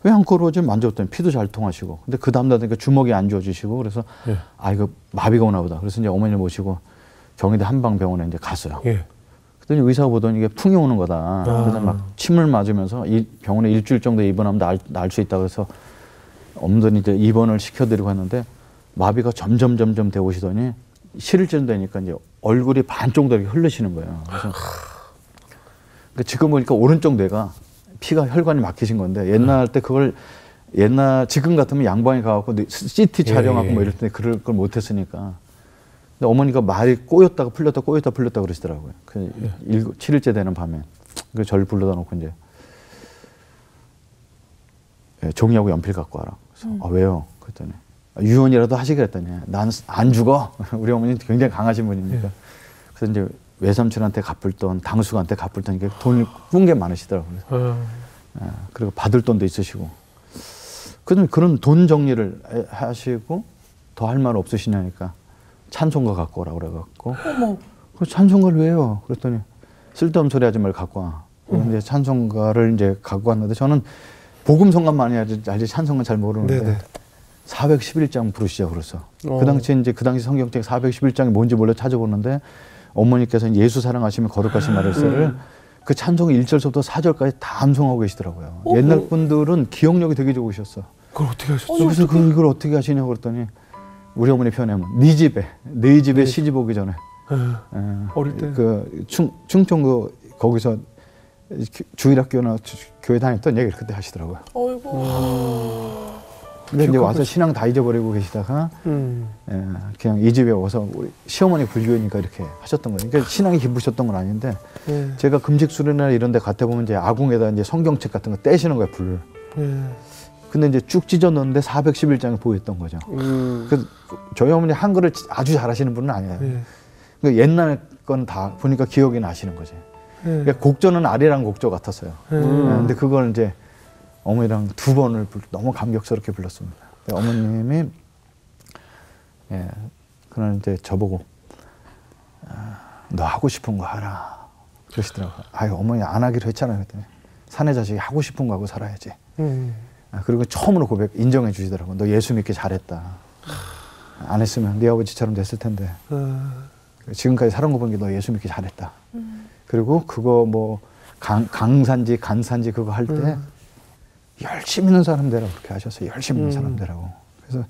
왜 안 구부러지? 만졌더니 피도 잘 통하시고. 근데 그 다음날 되니까 주먹이 안 좋아지시고 그래서 이거 마비가 오나 보다. 그래서 이제 어머니를 모시고 경희대 한방병원에 이제 갔어요. 그랬더니 의사가 보더니 이게 풍이 오는 거다. 그래서 막 침을 맞으면서 병원에 일주일 정도 입원하면 나을 수 있다고 해서 엄선히 이제 입원을 시켜드리고 했는데 마비가 점점 되어 오시더니 실일쯤 되니까 이제 얼굴이 반 정도 이렇게 흐르시는 거예요. 그래서 그러니까 지금 보니까 오른쪽 뇌가 피가 혈관이 막히신 건데 옛날 때 그걸 지금 같으면 양방에 가갖고 CT 촬영하고 뭐 이럴 때 그럴 걸 못했으니까. 근데 어머니가 말이 꼬였다가 풀렸다 그러시더라고요. 그 7일째 되는 밤에. 그 저를 불러다 놓고 이제 종이하고 연필 갖고 와라. 그래서 왜요? 그랬더니 유언이라도 하시게 했더니 난 안 죽어. 우리 어머니는 굉장히 강하신 분이니까. 그래서 이제 외삼촌한테 갚을 돈, 당숙한테 갚을 돈, 이렇게 돈을 꾼 게 많으시더라고요. 그리고 받을 돈도 있으시고. 그런 돈 정리를 하시고 더 할 말 없으시냐니까 찬송가 갖고 오라 그래갖고. 어머. 그 찬송가를 왜요? 그랬더니 쓸데없는 소리 하지 말고 갖고 와. 근데 찬송가를 이제 갖고 왔는데 저는 복음성가만 많이 알지 찬송가 잘 모르는데 네네. 411장 부르시자고 그랬어. 그 당시 성경책 411장이 뭔지 몰라 찾아보는데 어머니께서는 예수 사랑하시면 거룩하신 말을서를 그 찬송 1절부터 4절까지 다 암송하고 계시더라고요. 옛날 분들은 기억력이 되게 좋으셨어. 그걸 어떻게 하셨죠? 그래서 이걸 어떻게 하시냐고 그랬더니 우리 어머니 표현하면 네 집에 시집 오기 전에 어릴 때 그 충청 거기서 주일학교나 교회 다녔던 얘기를 그때 하시더라고요. 어이구. 근데 이제 와서 신앙 다 잊어버리고 계시다가 그냥 이 집에 와서 우리 시어머니 불교니까 이렇게 하셨던 거예요. 그러니까 신앙이 깊으셨던 건 아닌데 제가 금식수련회나 이런 데 갔다 보면 이제 아궁에다 이제 성경책 같은 거 떼시는 거예요, 불을. 근데 이제 쭉 찢어 넣었는데 411장이 보였던 거죠. 그래서 저희 어머니 한글을 아주 잘하시는 분은 아니에요. 그러니까 옛날 건 다 보니까 기억이 나시는 거지. 그러니까 곡조는 아리랑 곡조 같았어요. 근데 그걸 이제 어머니랑 2번을 너무 감격스럽게 불렀습니다. 어머님이 그날 이제 저보고 너 하고 싶은 거 하라 그러시더라고요. 아유 어머니 안 하기로 했잖아요. 그랬더니 사내 자식이 하고 싶은 거 하고 살아야지. 그리고 처음으로 인정해 주시더라고요. 너 예수 믿기 잘했다. 안 했으면 네 아버지처럼 됐을 텐데 지금까지 살은 거 본 게 너 예수 믿기 잘했다. 그리고 그거 뭐 강산지 간산지 그거 할 때 열심히 있는 사람 되라고 그렇게 하셨어요. 열심히 있는 사람 되라고. 그래서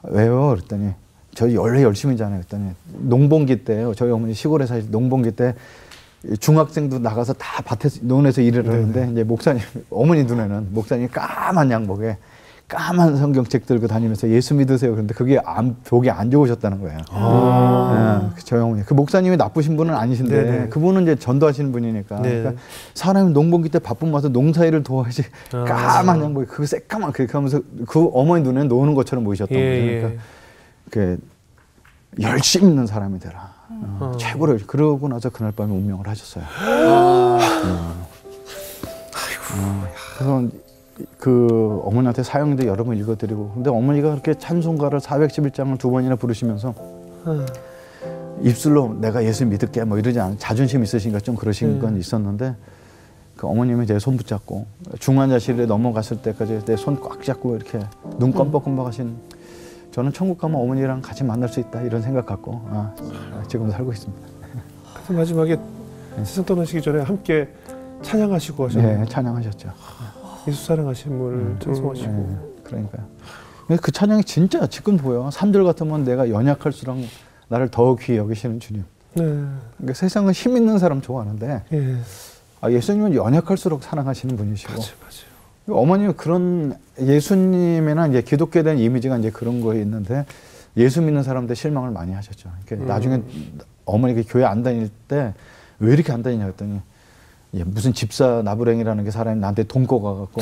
왜요? 그랬더니 저희 원래 열심히잖아요. 그랬더니 농번기 때요. 저희 어머니 시골에 사실 농번기 때 중학생도 나가서 다 밭에서 논에서 일을 하는데 이제 목사님 어머니 눈에는 목사님이 까만 양복에 까만 성경책 들고 다니면서 예수 믿으세요. 그런데 그게 보기 안 좋으셨다는 거예요. 저희 어머니 그 목사님이 나쁘신 분은 아니신데 네네. 그분은 이제 전도하시는 분이니까 그러니까 사람이 농번기 때 바쁜 와서 농사일을 도와야지 까만 양복에 그 새까만 그렇게 하면서 그 어머니 눈에 노는 것처럼 보이셨던 거죠. 그러니까 그 열심히 있는 사람이 되라. 최고로 그러고 나서 그날 밤에 운명을 하셨어요. 그래서 그 어머니한테 사형도 여러 번 읽어드리고 근데 어머니가 그렇게 찬송가를 411장을 2번이나 부르시면서 입술로 내가 예수 믿을게 뭐 이러지 않아 자존심 있으시니까 좀 그러신 건 있었는데 그 어머님이 제 손 붙잡고 중환자실에 넘어갔을 때까지 내 손 꽉 잡고 이렇게 눈 껌뻑껌뻑 하신 저는 천국 가면 어머니랑 같이 만날 수 있다 이런 생각 갖고 지금 살고 있습니다. 그래서 마지막에 세상 떠나시기 전에 함께 찬양하시고 하셨나요? 네, 찬양하셨죠. 예수 사랑하신 분을 찬송하시고. 네, 그러니까요. 근데 그 찬양이 진짜 지금 보여. 3절 같으면 내가 연약할수록 나를 더 귀히 여기시는 주님. 그러니까 세상은 힘 있는 사람 좋아하는데 예수님은 연약할수록 사랑하시는 분이시고. 맞아요. 어머님은 그런 예수님이나 이제 기독교에 대한 이미지가 이제 그런 거에 있는데 예수 믿는 사람들 실망을 많이 하셨죠. 그러니까 나중에 어머니가 교회 안 다닐 때 왜 이렇게 안 다니냐 했더니 무슨 집사 나부랭이라는 게 사람이 나한테 돈 꿔가갖고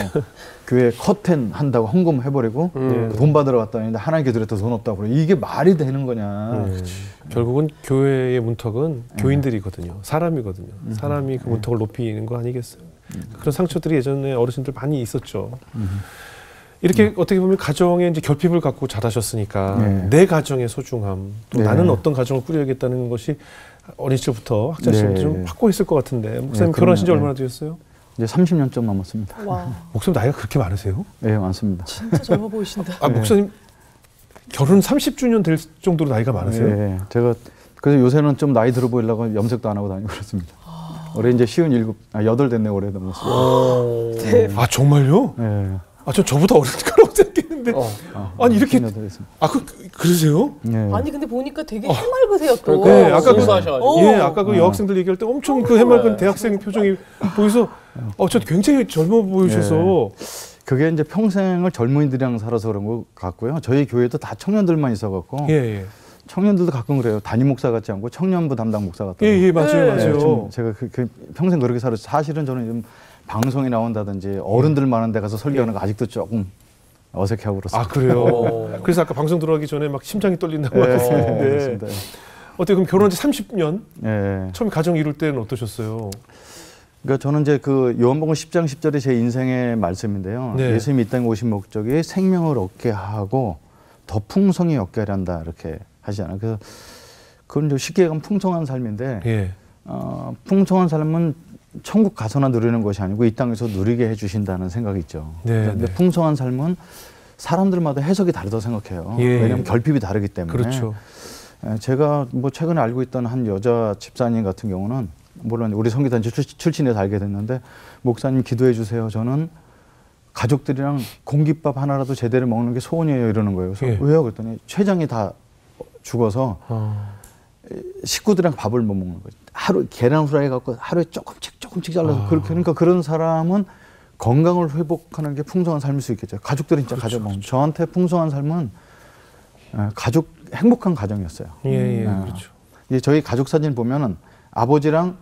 교회 커튼 한다고 헌금 해버리고 돈 받으러 갔다 왔는데 하나님께 드렸다 돈 없다고 그래. 이게 말이 되는 거냐. 결국은 교회의 문턱은 교인들이거든요. 사람이거든요. 사람이 그 문턱을 높이는 거 아니겠어요. 그런 상처들이 예전에 어르신들 많이 있었죠. 이렇게 어떻게 보면 가정에 이제 결핍을 갖고 자라셨으니까 내 가정의 소중함, 또 나는 어떤 가정을 꾸려야겠다는 것이 어린 시절부터 학창 시절부터 좀 확고했을 것 같은데 목사님 결혼하신 지 얼마나 되셨어요? 이제 30년 좀 넘었습니다. 와. 목사님 나이가 그렇게 많으세요? 네, 많습니다. 진짜 젊어 보이신다. 목사님 결혼 30주년 될 정도로 나이가 많으세요? 네, 제가 그래서 요새는 좀 나이 들어 보이려고 염색도 안 하고 다니고 그렇습니다. 올해 이제 8 됐네 올해 넘었어요. 아 정말요? 네. 아 저 저보다 어릴 거라고 생각했는데. 아니 이렇게 8 됐습니다. 그러세요? 네. 아니 근데 보니까 되게 해맑으세요 또. 네, 아까 순수하셔가지고. 예, 아까 그 여학생들 얘기할 때 엄청 그 해맑은 대학생 표정이 보여서 저 굉장히 젊어 보이셔서. 그게 이제 평생을 젊은이들이랑 살아서 그런 것 같고요. 저희 교회도 다 청년들만 있어갖고 예. 청년들도 가끔 그래요. 담임 목사 같지 않고 청년부 담당 목사 같다고. 예, 맞아요, 네. 맞아요. 좀 제가 평생 그렇게 살아서 사실은 저는 좀 방송에 나온다든지 어른들 많은 데 가서 설교하는 거 아직도 조금 어색해하고 그렇습니다. 아 그래요. 그래서 아까 방송 들어가기 전에 막 심장이 떨린다고 하셨는데 그렇습니다. 어때 그럼 결혼한 지 30년 예. 처음 가정 이룰 때는 어떠셨어요? 그러니까 저는 이제 그 요한복음 10장 10절이 제 인생의 말씀인데요. 네. 예수님이 이 땅에 오신 목적이 생명을 얻게 하고 더 풍성히 얻게 한다 이렇게 하시잖아요. 그래서 그건 좀 쉽게 얘기하면 풍성한 삶인데 예. 풍성한 삶은 천국 가서나 누리는 것이 아니고 이 땅에서 누리게 해주신다는 생각이 있죠. 네, 근데 네. 풍성한 삶은 사람들마다 해석이 다르다고 생각해요. 예. 왜냐하면 결핍이 다르기 때문에. 그렇죠. 제가 뭐 최근에 알고 있던 한 여자 집사님 같은 경우는 물론 우리 성기단체 출신에서 알게 됐는데 목사님 기도해 주세요. 저는 가족들이랑 공깃밥 하나라도 제대로 먹는 게 소원이에요 이러는 거예요. 그래서 예. 왜요? 그랬더니 췌장이 다 죽어서 식구들이랑 밥을 못 먹는 거죠. 하루 계란 후라이 갖고 하루에 조금씩 잘라서 그렇게 그러니까 그런 사람은 건강을 회복하는 게 풍성한 삶일 수 있겠죠. 가족들이 진짜 가족 먹는. 저한테 풍성한 삶은 가족 행복한 가정이었어요. 예, 그렇죠. 이게 저희 가족 사진 보면은 아버지랑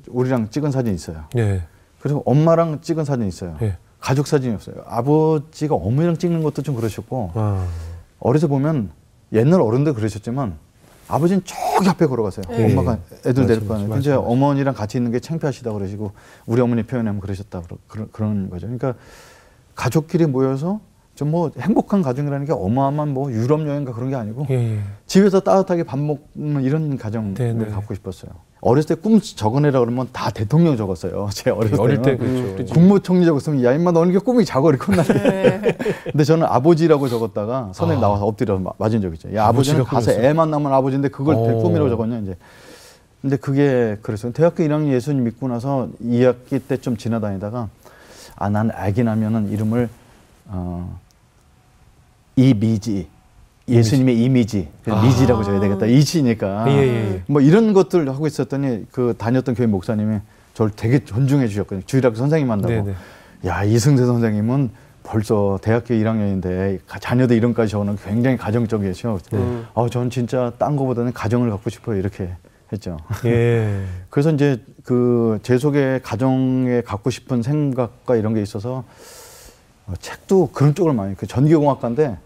우리랑 찍은 사진 있어요. 예. 그리고 엄마랑 찍은 사진 있어요. 예. 가족 사진이 없어요. 아버지가 어머니랑 찍는 것도 좀 그러셨고 어려서 보면 옛날 어른들 그러셨지만 아버지는 저기 앞에 걸어가세요. 엄마가 애들 데리고 가는데 이제 어머니랑 같이 있는 게 창피하시다 그러시고 우리 어머니 표현하면 그러셨다 그런 거죠. 그러니까 가족끼리 모여서 좀 뭐 행복한 가정이라는 게 어마어마한 뭐 유럽 여행가 그런 게 아니고 집에서 따뜻하게 밥 먹는 이런 가정을 갖고 싶었어요. 어렸을 때 꿈 적어내라 그러면 다 대통령 적었어요. 제 어릴 때 때는 그렇죠. 국무총리 적었으면 야 임마 너는 게 꿈이 작아 이렇게 혼나네. 근데 저는 아버지라고 적었다가 선생님 나와서 엎드려서 맞은 적 있죠. 야 아버지는 가서 애만 낳으면 아버지인데 그걸 꿈이라고 적었냐 이제. 근데 그게 그랬어요. 대학교 1학년 예수님 믿고 나서 2학기 때 좀 지나다니다가 난 아기 나면은 이름을 이미지. 예수님의 이미지, 미지라고 줘야 되겠다. 이치니까. 뭐 이런 것들 하고 있었더니 그 다녔던 교회 목사님이 저를 되게 존중해 주셨거든요. 주일학교 선생님 한다고. 야, 이승재 선생님은 벌써 대학교 1학년인데 자녀들 이름까지 적어놓은 굉장히 가정적이셔. 저는 진짜 딴 거보다는 가정을 갖고 싶어요. 이렇게 했죠. 그래서 이제 그 제 속에 가정에 갖고 싶은 생각과 이런 게 있어서 책도 그런 쪽을 많이, 그 전기공학과인데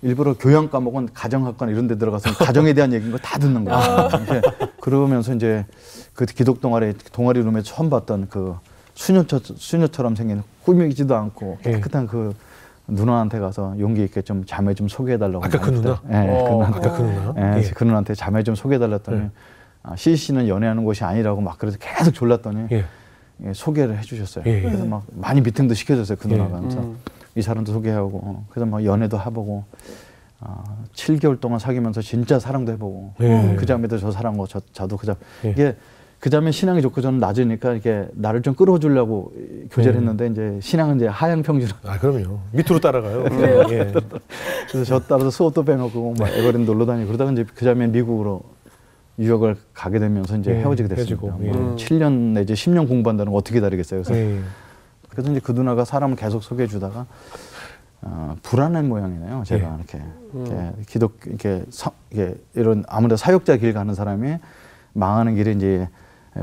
일부러 교양 과목은 가정학과나 이런 데 들어가서 가정에 대한 얘기인 거 다 듣는 거예요. 그러면서 이제 그 기독 동아리 룸에 처음 봤던 그 수녀처럼 생긴 꾸미지도 않고 깨끗한 그 누나한테 가서 용기 있게 좀 자매 좀 소개해달라고. 아까 그 누나? 아까 그 누나? 그 누나한테 자매 좀 소개해달랬더니 CC는 연애하는 곳이 아니라고 막 그래서 계속 졸랐더니 소개를 해주셨어요. 그래서 막 많이 미팅도 시켜줬어요. 그 누나가. 그래서 이 사람도 소개하고 그래서 막 연애도 해보고 7개월 동안 사귀면서 진짜 사랑도 해보고 그 자매도 저 사랑하고 저도 그 자매 이게 그 자매 신앙이 좋고 저는 낮으니까 이렇게 나를 좀 끌어주려고 교제를 했는데 이제 신앙은 이제 하향 평준으로. 그럼요. 밑으로 따라가요. 그래서 저 따라서 수업도 빼먹고 막 에버랜드 놀러 다니고 그러다가 이제 그 자매 미국으로 유학을 가게 되면서 이제 헤어지게 됐습니다. 7년 내지 10년 공부한다는 거 어떻게 기다리겠어요. 그래서 이제 그 누나가 사람을 계속 소개해 주다가 불안한 모양이네요. 제가 이렇게 이런 아무래도 사역자 길 가는 사람이 망하는 길이 이제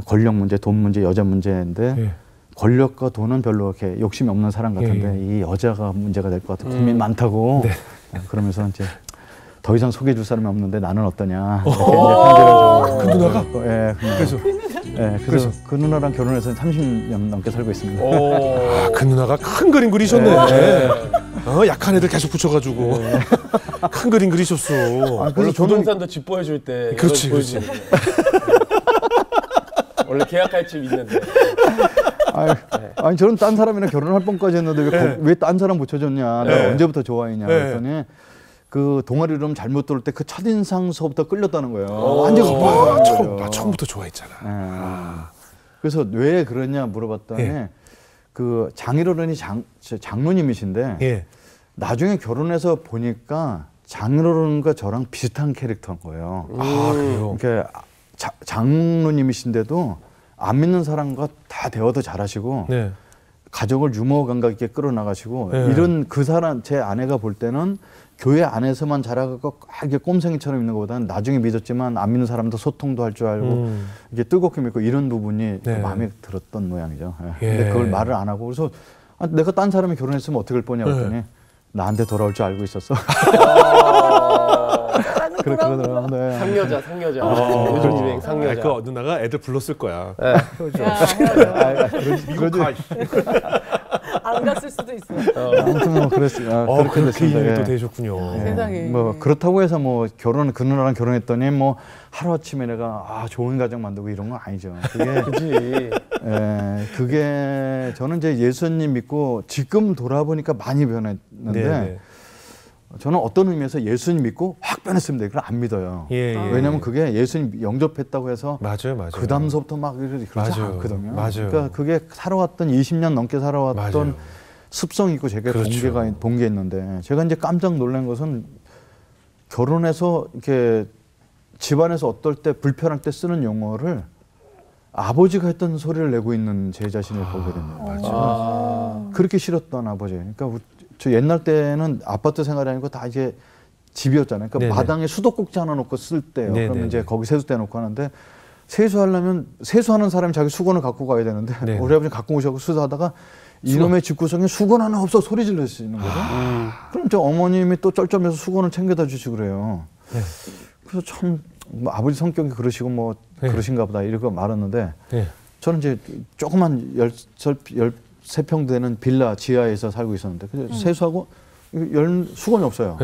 권력 문제, 돈 문제, 여자 문제인데 권력과 돈은 별로 이렇게 욕심이 없는 사람 같은데 이 여자가 문제가 될 것 같아. 고민 많다고. 그러면서 이제 더 이상 소개해 줄 사람이 없는데 나는 어떠냐. 그 누나가? 그래서 그 누나랑 결혼해서 30년 넘게 살고 있습니다. 그 누나가 큰 그림 그리셨네. 약한 애들 계속 붙여가지고 큰 그림 그리셨어. 그래서 부동산도 집 보여줄 때. 그렇지. 원래 계약할 집 있는데. 아니 저는 딴 사람이랑 결혼할 뻔까지 했는데 왜 딴 사람 붙여줬냐. 내가 언제부터 좋아했냐. 그랬더니 그 동아리 룸 잘못 들어올 때 그 첫인상 수업부터 끌렸다는 거예요. 완전 처음부터 좋아했잖아. 그래서 왜 그러냐 물어봤더니 예. 그 장인어른이 장로님이신데 예. 나중에 결혼해서 보니까 장인어른과 저랑 비슷한 캐릭터인 거예요. 아, 그래요? 그러니까 장로님이신데도 안 믿는 사람과 다 대화도 잘하시고 네. 가족을 유머 감각 있게 끌어나가시고 네. 이런 그 사람 제 아내가 볼 때는 교회 안에서만 자라가고 이게 꼼생이처럼 있는 것보다는 나중에 믿었지만 안 믿는 사람도 소통도 할 줄 알고 이게 뜨겁게 믿고 이런 부분이 네. 마음에 들었던 모양이죠. 예. 예. 근데 그걸 말을 안 하고 그래서 내가 딴 사람이 결혼했으면 어떻게 할 거냐고 했더니 나한테 돌아올 줄 알고 있었어. 그러더라고요. 네. 상여자. 요즘 유행 상여자. 그 누나가 애들 불렀을 거야. 야, 미국 가. 안 갔을 수도 있어. 아무튼 뭐 그렇게 그렇게 됐습니다. 이름이 예. 또 되셨군요. 예. 세상에. 뭐 그렇다고 해서 뭐 그 누나랑 결혼했더니 뭐 하루 아침에 내가 좋은 가정 만들고 이런 건 아니죠. 그게 그지. 그게 저는 이제 예수님 믿고 지금 돌아보니까 많이 변했는데 네. 저는 어떤 의미에서 예수님 믿고 확 변했습니다. 이걸 안 믿어요. 예, 예. 왜냐하면 그게 예수님 영접했다고 해서 맞아요. 그 다음서부터 막 그러지 맞아요. 않거든요. 맞아요. 그러니까 그게 살아왔던 20년 넘게 살아왔던 맞아요. 습성이 있고 제가 그렇죠. 본게 있는데 제가 이제 깜짝 놀란 것은 결혼해서 이렇게 집안에서 어떨 때 불편할 때 쓰는 용어를 아버지가 했던 소리를 내고 있는 제 자신을 보게 됩니다. 그렇게 싫었던 아버지. 그러니까 저 옛날 때는 아파트 생활이 아니고 다 이제 집이었잖아요. 그러니까 네네. 마당에 수도꼭지 하나 놓고 쓸 때요. 네네. 그러면 이제 거기 세숫대 놓고 하는데 세수하려면 세수하는 사람이 자기 수건을 갖고 가야 되는데 네네. 우리 아버지 갖고 오셔서 수수하다가 이놈의 집구석에 수건 하나 없어 소리 지르시는 거죠. 그럼 저 어머님이 또 쩔쩔매서 수건을 챙겨다 주시고 그래요. 네. 그래서 참 뭐 아버지 성격이 그러시고 뭐 네. 그러신가 보다 이러고 말았는데 네. 저는 이제 조그만 13평 되는 빌라 지하에서 살고 있었는데 그래서 세수하고 수건이 없어요.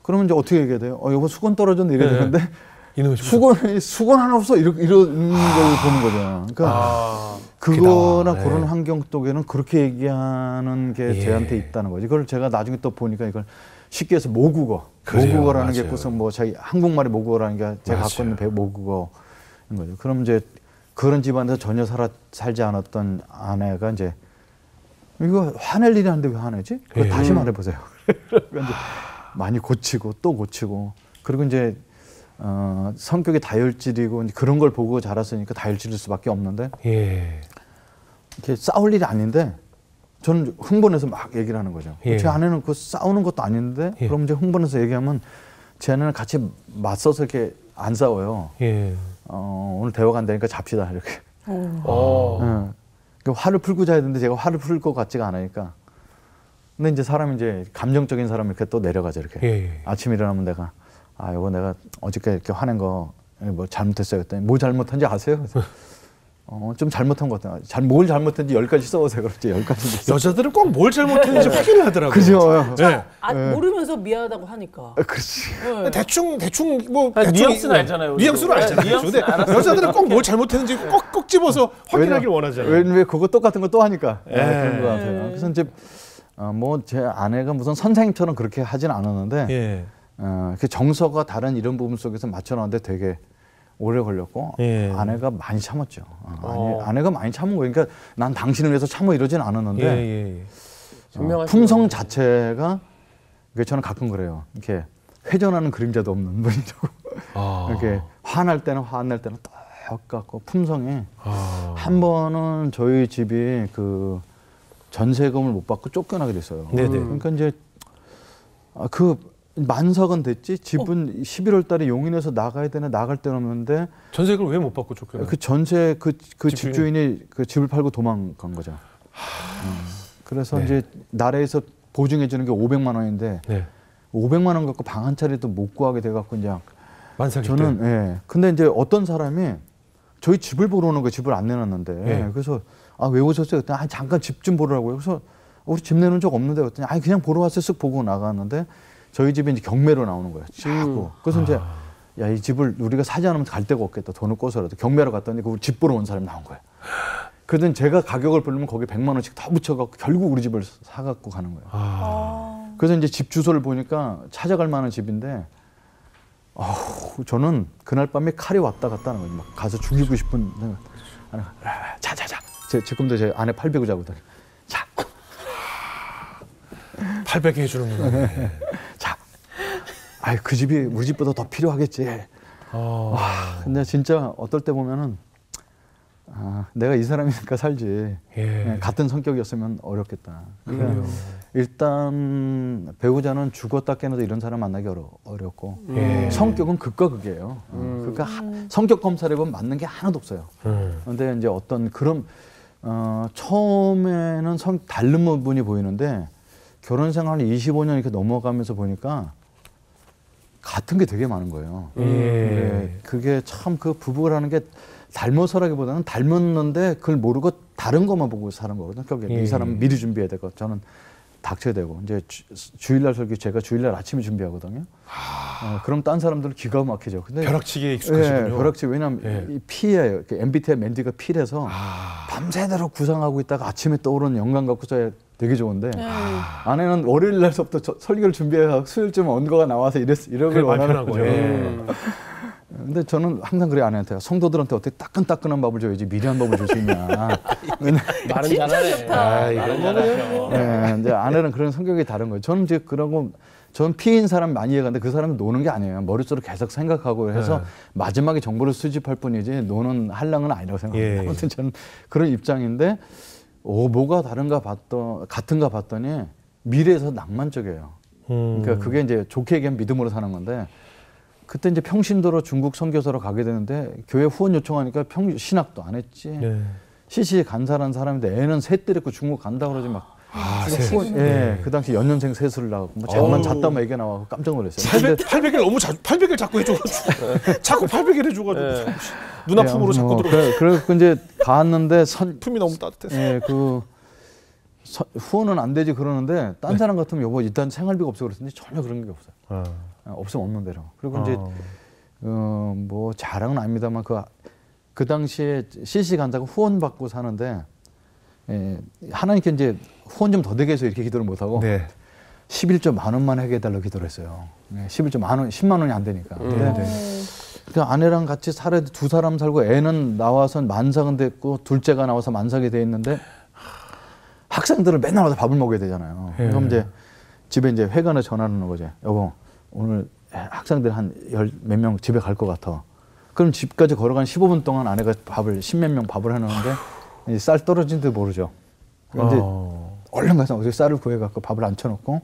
그러면 이제 어떻게 얘기해야 돼요? 여보 수건 떨어졌네 이래야 네. 되는데 이놈의 수건 하나 없어 이런 걸 보는 거죠. 그러니까 그거나 네. 그런 환경 속에는 그렇게 얘기하는 게 예. 저한테 있다는 거죠. 이걸 제가 나중에 또 보니까 이걸 쉽게 해서 모국어, 그래요, 모국어라는 게 맞아요. 무슨 뭐 자기 한국말이 모국어라는 게 제가 맞아요. 갖고 있는 모국어인 거죠. 그럼 이제 그런 집안에서 전혀 살지 않았던 아내가 이제 이거 화낼 일이 아닌데 왜 화내지? 그거 예. 다시 말해보세요. 그러니까 이제 많이 고치고 또 고치고 그리고 이제 성격이 다혈질이고 그런 걸 보고 자랐으니까 다혈질일 수밖에 없는데 예. 이렇게 싸울 일이 아닌데 저는 흥분해서 막 얘기를 하는 거죠. 예. 제 아내는 그 싸우는 것도 아닌데 예. 그럼 이제 흥분해서 얘기하면 제 아내는 같이 맞서서 이렇게 안 싸워요. 예. 오늘 대화가 안 되니까 잡시다 이렇게. 어. 그러니까 화를 풀고 자야 되는데 제가 화를 풀 것 같지가 않으니까. 근데 이제 사람이 이제 감정적인 사람이 이렇게 또 내려가죠 이렇게. 예. 아침에 일어나면 내가 여보 내가 어저께 이렇게 화낸 거 뭐 잘못했어요 그랬더니 뭐 잘못한지 아세요? 그래서 좀 잘못한 것 같아요. 뭘 잘못했는지 10가지 써보세요. 그렇지 10가지. 여자들은 꼭 뭘 잘못했는지 확인을 하더라고요. 그죠. 네. 모르면서 미안하다고 하니까. 그렇지. 대충 뭐 뉘앙스는 알잖아요. 뉘앙스는 알잖아요. 뉘앙스는 근데 알았어요. 여자들은 꼭 뭘 잘못했는지 꼭 집어서 확인하길 원하잖아요. 왜 그거 똑같은 거 또 하니까 예. 그런 것 같아요. 그래서 이제 뭐 제 아내가 무슨 선생님처럼 그렇게 하진 않았는데 예. 그 정서가 다른 이런 부분 속에서 맞춰놨는데 되게 오래 걸렸고 예. 아내가 많이 참았죠. 아내가 많이 참은 거예요. 그러니까 난 당신을 위해서 참어 이러진 않았는데 예. 품성 자체가 그러니까 저는 가끔 그래요. 이렇게 회전하는 그림자도 없는 분이라고. 이렇게 화날 때는 똑같고 품성에 한 번은 저희 집이 그 전세금을 못 받고 쫓겨나게 됐어요. 네네. 그러니까 이제 그 만석은 됐지 집은 11월 달에 용인에서 나가야 되나 나갈 데는 없는데 전세금을 왜 못 받고 쫓겨나요? 그 전세 그 집주인이? 집주인이 그 집을 팔고 도망간 거죠. 그래서 네. 이제 나라에서 보증해 주는 게 500만 원인데 네. 500만 원 갖고 방 한 차례도 못 구하게 돼 갖고 이제 만삭일 저는 때. 예. 근데 이제 어떤 사람이 저희 집을 보러 오는 거 집을 안 내놨는데 예. 그래서 왜 오셨어요? 그랬더니 잠깐 집 좀 보라고요. 그래서 우리 집 내놓은 적 없는데 그랬더니 그냥 보러 왔어요. 쓱 보고 나갔는데 저희 집이 이제 경매로 나오는 거예요. 자꾸. 그래서 이제 야, 이 집을 우리가 사지 않으면 갈 데가 없겠다. 돈을 꿔서라도 경매로 갔더니 그 집 보러 온 사람이 나온 거예요. 그러더니 제가 가격을 부르면 거기에 100만 원씩 더 붙여갖고 결국 우리 집을 사갖고 가는 거예요. 그래서 이제 집 주소를 보니까 찾아갈 만한 집인데 저는 그날 밤에 칼이 왔다 갔다 하는 거예요. 막 가서 죽이고 싶은 아내가 자자자. 지금도 제 아내 팔 베고 자거든요. 자. 팔 베게 해주는구나. 자. 아이 그 집이 우리 집보다 더 필요하겠지. 근데 진짜 어떨 때 보면은 내가 이 사람이니까 살지. 예. 같은 성격이었으면 어렵겠다. 그러니까 일단 배우자는 죽었다 깨어나도 이런 사람 만나기 어렵고 성격은 극과 극이에요. 그러니까 성격 검사를 해보면 맞는 게 하나도 없어요. 그런데 이제 어떤 그런 처음에는 다른 부분이 보이는데 결혼 생활을 25년 이렇게 넘어가면서 보니까 같은 게 되게 많은 거예요. 그게 참 그 부부라는 게 닮아서라기보다는 닮았는데 그걸 모르고 다른 것만 보고 사는 거거든요. 이 사람은 미리 준비해야 되고 저는 닥쳐야 되고 이제 주일날 설교 제가 주일날 아침에 준비하거든요. 그럼 딴 사람들은 기가 막히죠. 근데 벼락치기에 익숙하시군요. 벼락치기 왜냐하면 이 피예요. MBTI 맨디가 피라서 밤새도록 구상하고 있다가 아침에 떠오르는 영감 갖고서 되게 좋은데 아내는 월요일 날서부터 설교를 준비해서 수요일쯤 언거가 나와서 이러길 원하는 거죠. 근데 저는 항상 그래 아내한테 성도들한테 어떻게 따끈따끈한 밥을 줘야지 미리한 밥을 줄 수 있냐. 말은 잘하네. 말은 잘하죠. 이제 아내는 그런 성격이 다른 거예요. 저는 이제 그러고 저는 피인 사람 많이 이해가는데 그 사람은 노는 게 아니에요. 머릿속으로 계속 생각하고 해서 마지막에 정보를 수집할 뿐이지 노는 한량은 아니라고 생각해요. 아무튼 저는 그런 입장인데 뭐가 같은가 봤더니 미래에서 낭만적이에요. 그러니까 그게 이제 좋게 얘기하면 믿음으로 사는 건데 그때 이제 평신도로 중국 선교사로 가게 되는데 교회 후원 요청하니까 신학도 안 했지. CC 간사라는 사람인데 애는 셋 데리고 중국 간다 그러지 막. 그 당시 연년생 셋을 나가고 뭐 잠만 잤다만 얘기 나와서 깜짝 놀랐어요. 800일 너무 800일 자꾸 해줘가지고 자꾸 800일 해줘가지고 눈 아픔으로 자꾸 들어. 그래서 이제 갔는데 품이 너무 따뜻해서. 후원은 안 되지 그러는데 딴 사람 같으면 여보 일단 생활비가 없어 그랬는데 전혀 그런 게 없어요. 없으면 없는 대로. 그리고 이제 뭐 자랑은 아닙니다만 그 당시에 CC 간사가 후원 받고 사는데 하나님께 이제 후원 좀 더 되게 해서 이렇게 기도를 못 하고 11조 10,000원만 하게 해달라고 기도를 했어요. 11조 10,000원, 10만 원이 안 되니까. 그 아내랑 같이 살아야 두 사람 살고 애는 나와서 만삭은 됐고 둘째가 나와서 만삭이 돼 있는데 학생들을 맨날 와서 밥을 먹어야 되잖아요. 그럼 이제 집에 이제 회관에 전화를 오는 거죠. 여보, 오늘 학생들 한 몇 명 집에 갈 것 같아. 그럼 집까지 걸어간 15분 동안 아내가 십몇 명 밥을 해놓는데 쌀 떨어진 듯 모르죠. 그런데 얼른 가서 어디 쌀을 구해갖고 밥을 앉혀놓고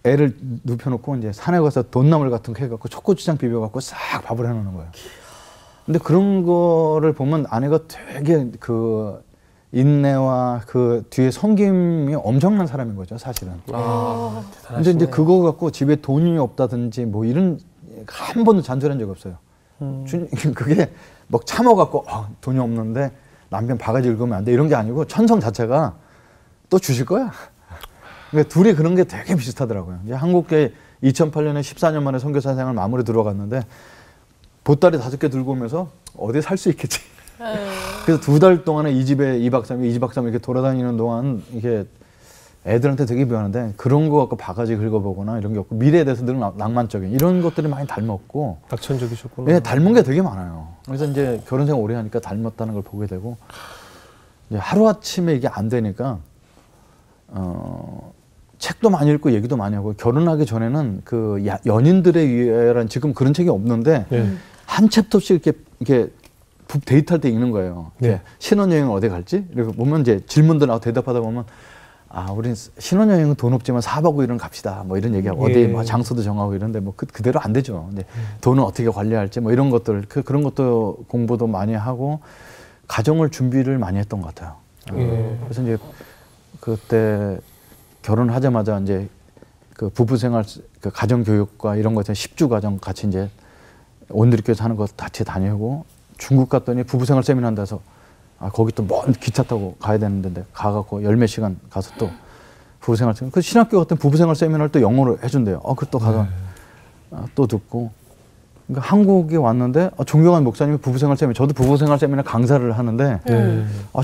애를 눕혀놓고 이제 산에 가서 돈나물 같은 거 해갖고 초고추장 비벼갖고 싹 밥을 해놓는 거예요. 근데 그런 거를 보면 아내가 되게 그 인내와 그 뒤에 섬김이 엄청난 사람인 거죠, 사실은. 근데 이제 그거 갖고 집에 돈이 없다든지 뭐 이런 한 번도 잔소리한 적이 없어요. 그게 막 참아갖고 돈이 없는데 남편 바가지 긁으면 안 돼 이런 게 아니고 천성 자체가 또 주실 거야. 그러니까 둘이 그런 게 되게 비슷하더라고요. 이제 한국계 2008년에 14년 만에 선교사 생활 마무리 들어갔는데 보따리 5개 들고 오면서 어디 살 수 있겠지. 그래서 2달 동안에 이 집에 2박 3일 이렇게 돌아다니는 동안 이게 애들한테 되게 미안한데 그런 거 갖고 바가지 긁어보거나 이런 게 없고 미래에 대해서 늘 낭만적인 이런 것들이 많이 닮았고 낙천적이셨구나. 네, 닮은 게 되게 많아요. 그래서 이제 결혼 생활 오래 하니까 닮았다는 걸 보게 되고 이제 하루아침에 이게 안 되니까 책도 많이 읽고 얘기도 많이 하고 결혼하기 전에는 그 연인들의 위해란 지금 그런 책이 없는데 한 챕터씩 이렇게 데이트할 때 읽는 거예요. 신혼여행은 어디 갈지? 이렇게 보면 이제 질문도 나오고 대답하다 보면 우린 신혼여행은 돈 없지만 4박 5일은 갑시다. 뭐 이런 얘기하고 어디 뭐 장소도 정하고 이런데 뭐 그대로 안 되죠. 근데 돈은 어떻게 관리할지 뭐 이런 것들 그런 것도 공부도 많이 하고 가정을 준비를 많이 했던 것 같아요. 그래서 이제 그때 결혼하자마자 이제 그 부부 생활 그 가정 교육과 이런 것들 10주 과정 같이 이제 온누리교회 하는 거 같이 다니고 중국 갔더니 부부생활 세미나 한다 해서 거기 또 먼 기차 타고 가야 되는데 가갖고 10몇 시간 가서 또 부부생활 세미나 그 신학교 같은 부부생활 세미나를 또 영어로 해준대요. 그 또 가서 또 듣고 그러니까 한국에 왔는데 존경한 목사님이 부부생활 세미나 저도 부부생활 세미나 강사를 하는데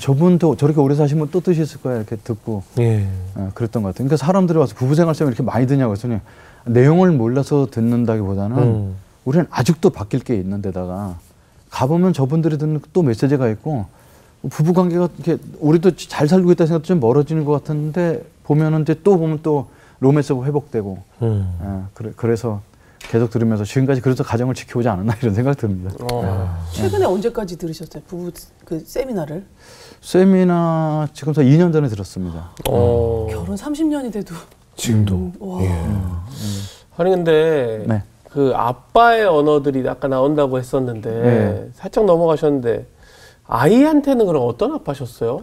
저분도 저렇게 오래 사시면 또 뜻이 있을 거야 이렇게 듣고 그랬던 것 같아요. 그러니까 사람들이 와서 부부생활 세미나 이렇게 많이 듣냐고 했더니 내용을 몰라서 듣는다기보다는 우리는 아직도 바뀔 게 있는 데다가 가보면 저분들이 듣는 또 메시지가 있고 부부 관계가 이렇게 우리도 잘 살고 있다 생각도 좀 멀어지는 것 같은데 보면은 이제 또 보면 또 로맨스가 회복되고 그래서 계속 들으면서 지금까지 그래서 가정을 지켜오지 않았나 이런 생각 듭니다. 최근에 언제까지 들으셨어요? 부부 그 세미나를? 세미나 지금서 2년 전에 들었습니다. 결혼 30년이 돼도 지금도. 와. 아니 근데 네. 그 아빠의 언어들이 아까 나온다고 했었는데 네. 살짝 넘어가셨는데 아이한테는 그럼 어떤 아빠셨어요?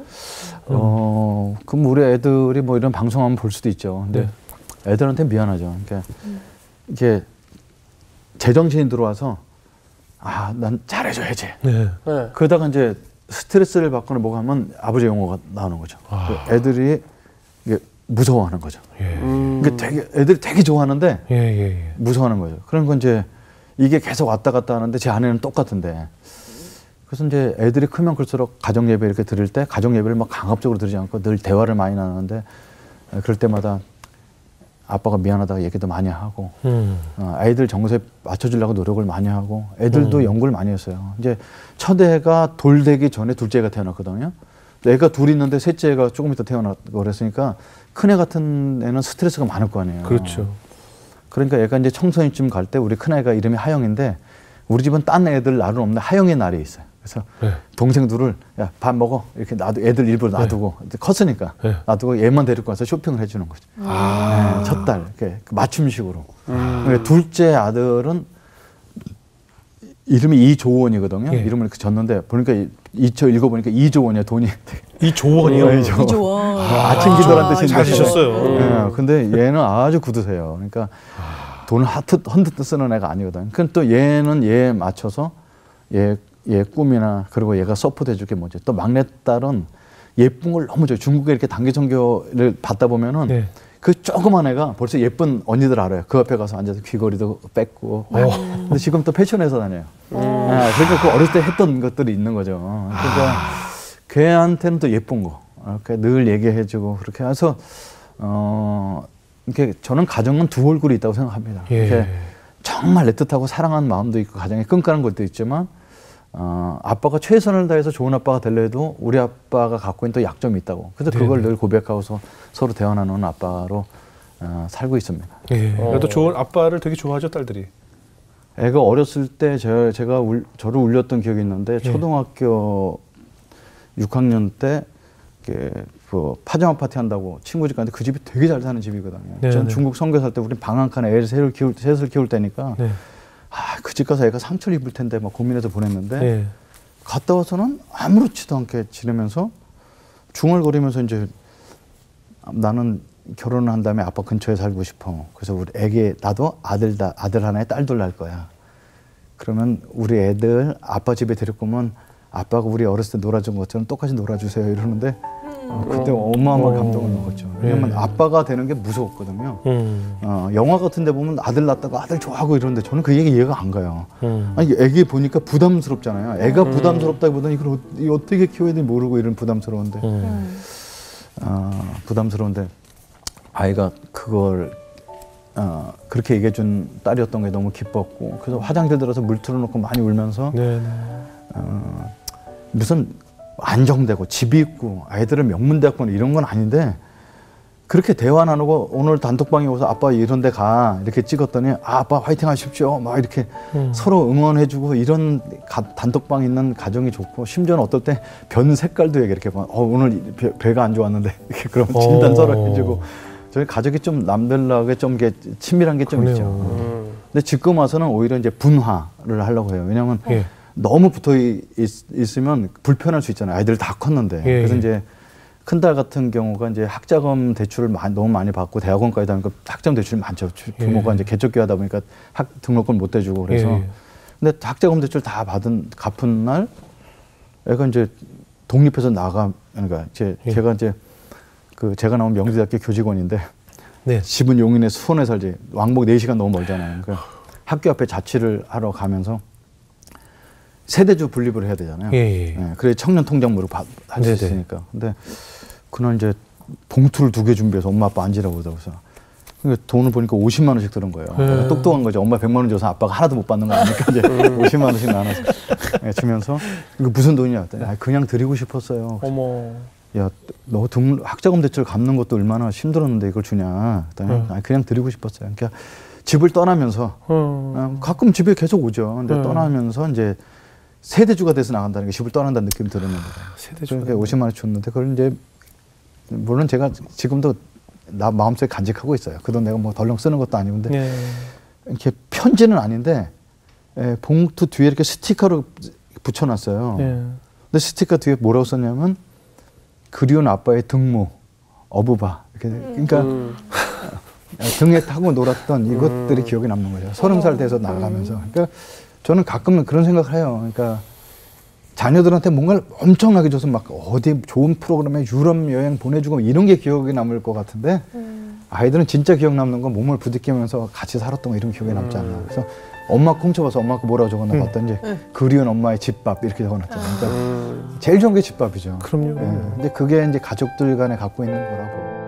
그럼 우리 애들이 뭐 이런 방송하면 볼 수도 있죠. 근데 애들한테 미안하죠. 그러니까 이게 제정신이 들어와서 난 잘해줘야지. 네. 네. 그러다가 이제 스트레스를 받거나 뭐가 하면 아버지 용어가 나오는 거죠. 애들이 이게 무서워하는 거죠. 그러니까 애들이 되게 좋아하는데 무서워하는 거죠. 그런 건 이제 이게 계속 왔다 갔다 하는데 제 아내는 똑같은데. 그래서 이제 애들이 크면 클수록 가정 예배 이렇게 드릴 때 가정 예배를 막 강압적으로 드리지 않고 늘 대화를 많이 나누는데 그럴 때마다 아빠가 미안하다고 얘기도 많이 하고 아이들 정서에 맞춰주려고 노력을 많이 하고 애들도 연구를 많이 했어요. 이제 첫 애가 돌되기 전에 둘째 애가 태어났거든요. 애가 둘 있는데 셋째 애가 조금 이따 태어났고 그랬으니까 큰 애 같은 애는 스트레스가 많을 거 아니에요. 그렇죠. 그러니까 애가 이제 청소년쯤 갈 때 우리 큰 애가 이름이 하영인데 우리 집은 딴 애들 날은 없는데 하영의 날이 있어요. 그래서 동생 둘을 야, 밥 먹어 이렇게 놔두 애들 일부러 놔두고 컸으니까 놔두고 얘만 데리고 와서 쇼핑을 해주는 거죠. 첫 달 이렇게 맞춤식으로. 그러니까 둘째 아들은 이름이 이조원이거든요. 이름을 이렇게 졌는데 보니까 읽어보니까 이조원이야 돈이. 이조원이요? 이조원. 아침 기도란 뜻인데. 잘 지셨어요. 근데 얘는 아주 굳으세요. 그러니까 돈을 헌뜩 쓰는 애가 아니거든. 그럼 또 얘는 얘에 맞춰서 얘 꿈이나 그리고 얘가 서포트 해줄 게 뭐지. 또 막내딸은 예쁜 걸 너무 좋아해. 중국에 이렇게 단기 선교를 받다 보면은 그 조그만 애가 벌써 예쁜 언니들 알아요. 그 앞에 가서 앉아서 귀걸이도 뺏고. 근데 지금 또 패션회사 다녀요. 그러니까 그 어렸을 때 했던 것들이 있는 거죠. 그러니까 걔한테는 또 예쁜 거. 이렇게 늘 얘기해주고 그렇게 해서 이렇게 저는 가정은 두 얼굴이 있다고 생각합니다. 이렇게 정말 애틋하고 사랑하는 마음도 있고 가정에 끈끈한 것도 있지만 아빠가 최선을 다해서 좋은 아빠가 되려 해도 우리 아빠가 갖고 있는 또 약점이 있다고. 그래서 그걸 늘 고백하고서 서로 대화 나누는 아빠로 살고 있습니다. 그래도 좋은 아빠를 되게 좋아하죠, 딸들이. 애가 어렸을 때 제가 저를 울렸던 기억이 있는데 초등학교 6학년 때 그 파자마 파티 한다고 친구 집 갔는데 그 집이 되게 잘 사는 집이거든요. 전 중국 선교 살 때 우리 방 한 칸에 애를 셋을 키울 때니까 그 집 가서 애가 상처를 입을 텐데 막 고민해서 보냈는데 갔다 와서는 아무렇지도 않게 지내면서 중얼거리면서 이제 나는 결혼을 한 다음에 아빠 근처에 살고 싶어. 그래서 우리 애기 나도 아들 하나에 딸 둘 낳을 거야. 그러면 우리 애들 아빠 집에 데리고 오면 아빠가 우리 어렸을 때 놀아준 것처럼 똑같이 놀아주세요 이러는데 그때 어마어마한 감동을 먹었죠. 왜냐면 아빠가 되는 게 무서웠거든요. 영화 같은 데 보면 아들 낳다가 아들 좋아하고 이러는데 저는 그 얘기 이해가 안 가요. 아니 애기 보니까 부담스럽잖아요. 애가 부담스럽다기보다는 이걸 어떻게 키워야 될지 모르고 이런 부담스러운데 아이가 그걸 그렇게 얘기해 준 딸이었던 게 너무 기뻤고 그래서 화장실 들어서 물 틀어놓고 많이 울면서 무슨 안정되고 집이 있고 아이들을 명문대학 보내 이런 건 아닌데 그렇게 대화 나누고 오늘 단톡방에 오서 아빠 이런 데 가 이렇게 찍었더니 아빠 화이팅 하십시오 막 이렇게 서로 응원해주고 이런 단톡방 있는 가정이 좋고 심지어는 어떨 때 변 색깔도 이렇게 오늘 배가 안 좋았는데 이렇게 그럼 진단 서로 해주고 저희 가족이 좀 남들하게 좀 이게 친밀한 게 좀 있죠. 근데 지금 와서는 오히려 이제 분화를 하려고 해요. 왜냐하면 너무 붙어 있으면 불편할 수 있잖아요. 아이들 다 컸는데. 그래서 이제 큰딸 같은 경우가 이제 학자금 대출을 너무 많이 받고 대학원까지 다니까 학자금 대출이 많죠. 부모가 이제 개척기 하다 보니까 등록금 못 대주고 그래서. 근데 학자금 대출 다 갚은 날 애가 이제 독립해서 그러니까 제가 이제 제가 나온 명지대학교 교직원인데 집은 용인에 수원에 살지 왕복 4시간 너무 멀잖아요. 그러니까 학교 앞에 자취를 하러 가면서 세대주 분립을 해야 되잖아요. 그래 청년 통장물을 할 수 있으니까. 근데 그날 이제 봉투를 2개 준비해서 엄마 아빠 앉으라고 그러서 그러니까 돈을 보니까 50만 원씩 드는 거예요. 그러니까 똑똑한 거죠. 엄마 100만 원 줘서 아빠가 하나도 못 받는 거 아니니까 이제 50만 원씩 나눠서 주면서 이거 무슨 돈이냐 했더니 그냥 드리고 싶었어요. 어머. 야, 너 학자금 대출 갚는 것도 얼마나 힘들었는데 이걸 주냐. 그랬더니 그냥 드리고 싶었어요. 그러니까 집을 떠나면서 가끔 집에 계속 오죠. 근데 떠나면서 이제 세대주가 돼서 나간다는 게 집을 떠난다는 느낌이 드는 거예요. 세대주가. 그러니까 50만 원 줬는데 그걸 이제 물론 제가 지금도 나 마음속에 간직하고 있어요. 그 돈 내가 뭐 덜렁 쓰는 것도 아니는데 네. 이렇게 편지는 아닌데 봉투 뒤에 이렇게 스티커로 붙여놨어요. 네. 근데 스티커 뒤에 뭐라고 썼냐면 그리운 아빠의 등모, 어부바 이렇게 그러니까 등에 타고 놀았던 이것들이 기억에 남는 거죠. 30살 돼서 나가면서. 그러니까 저는 가끔은 그런 생각을 해요. 그러니까 자녀들한테 뭔가를 엄청나게 줘서 막 어디 좋은 프로그램에 유럽 여행 보내주고 이런 게 기억에 남을 것 같은데 아이들은 진짜 기억 남는 건 몸을 부딪히면서 같이 살았던 거 이런 기억에 남지 않나. 그래서 엄마 거 훔쳐봐서 엄마가 뭐라고 적었나 봤더니 그리운 엄마의 집밥 이렇게 적어놨잖아요. 그러니까 제일 좋은 게 집밥이죠. 그럼요. 예. 근데 그게 이제 가족들 간에 갖고 있는 거라고.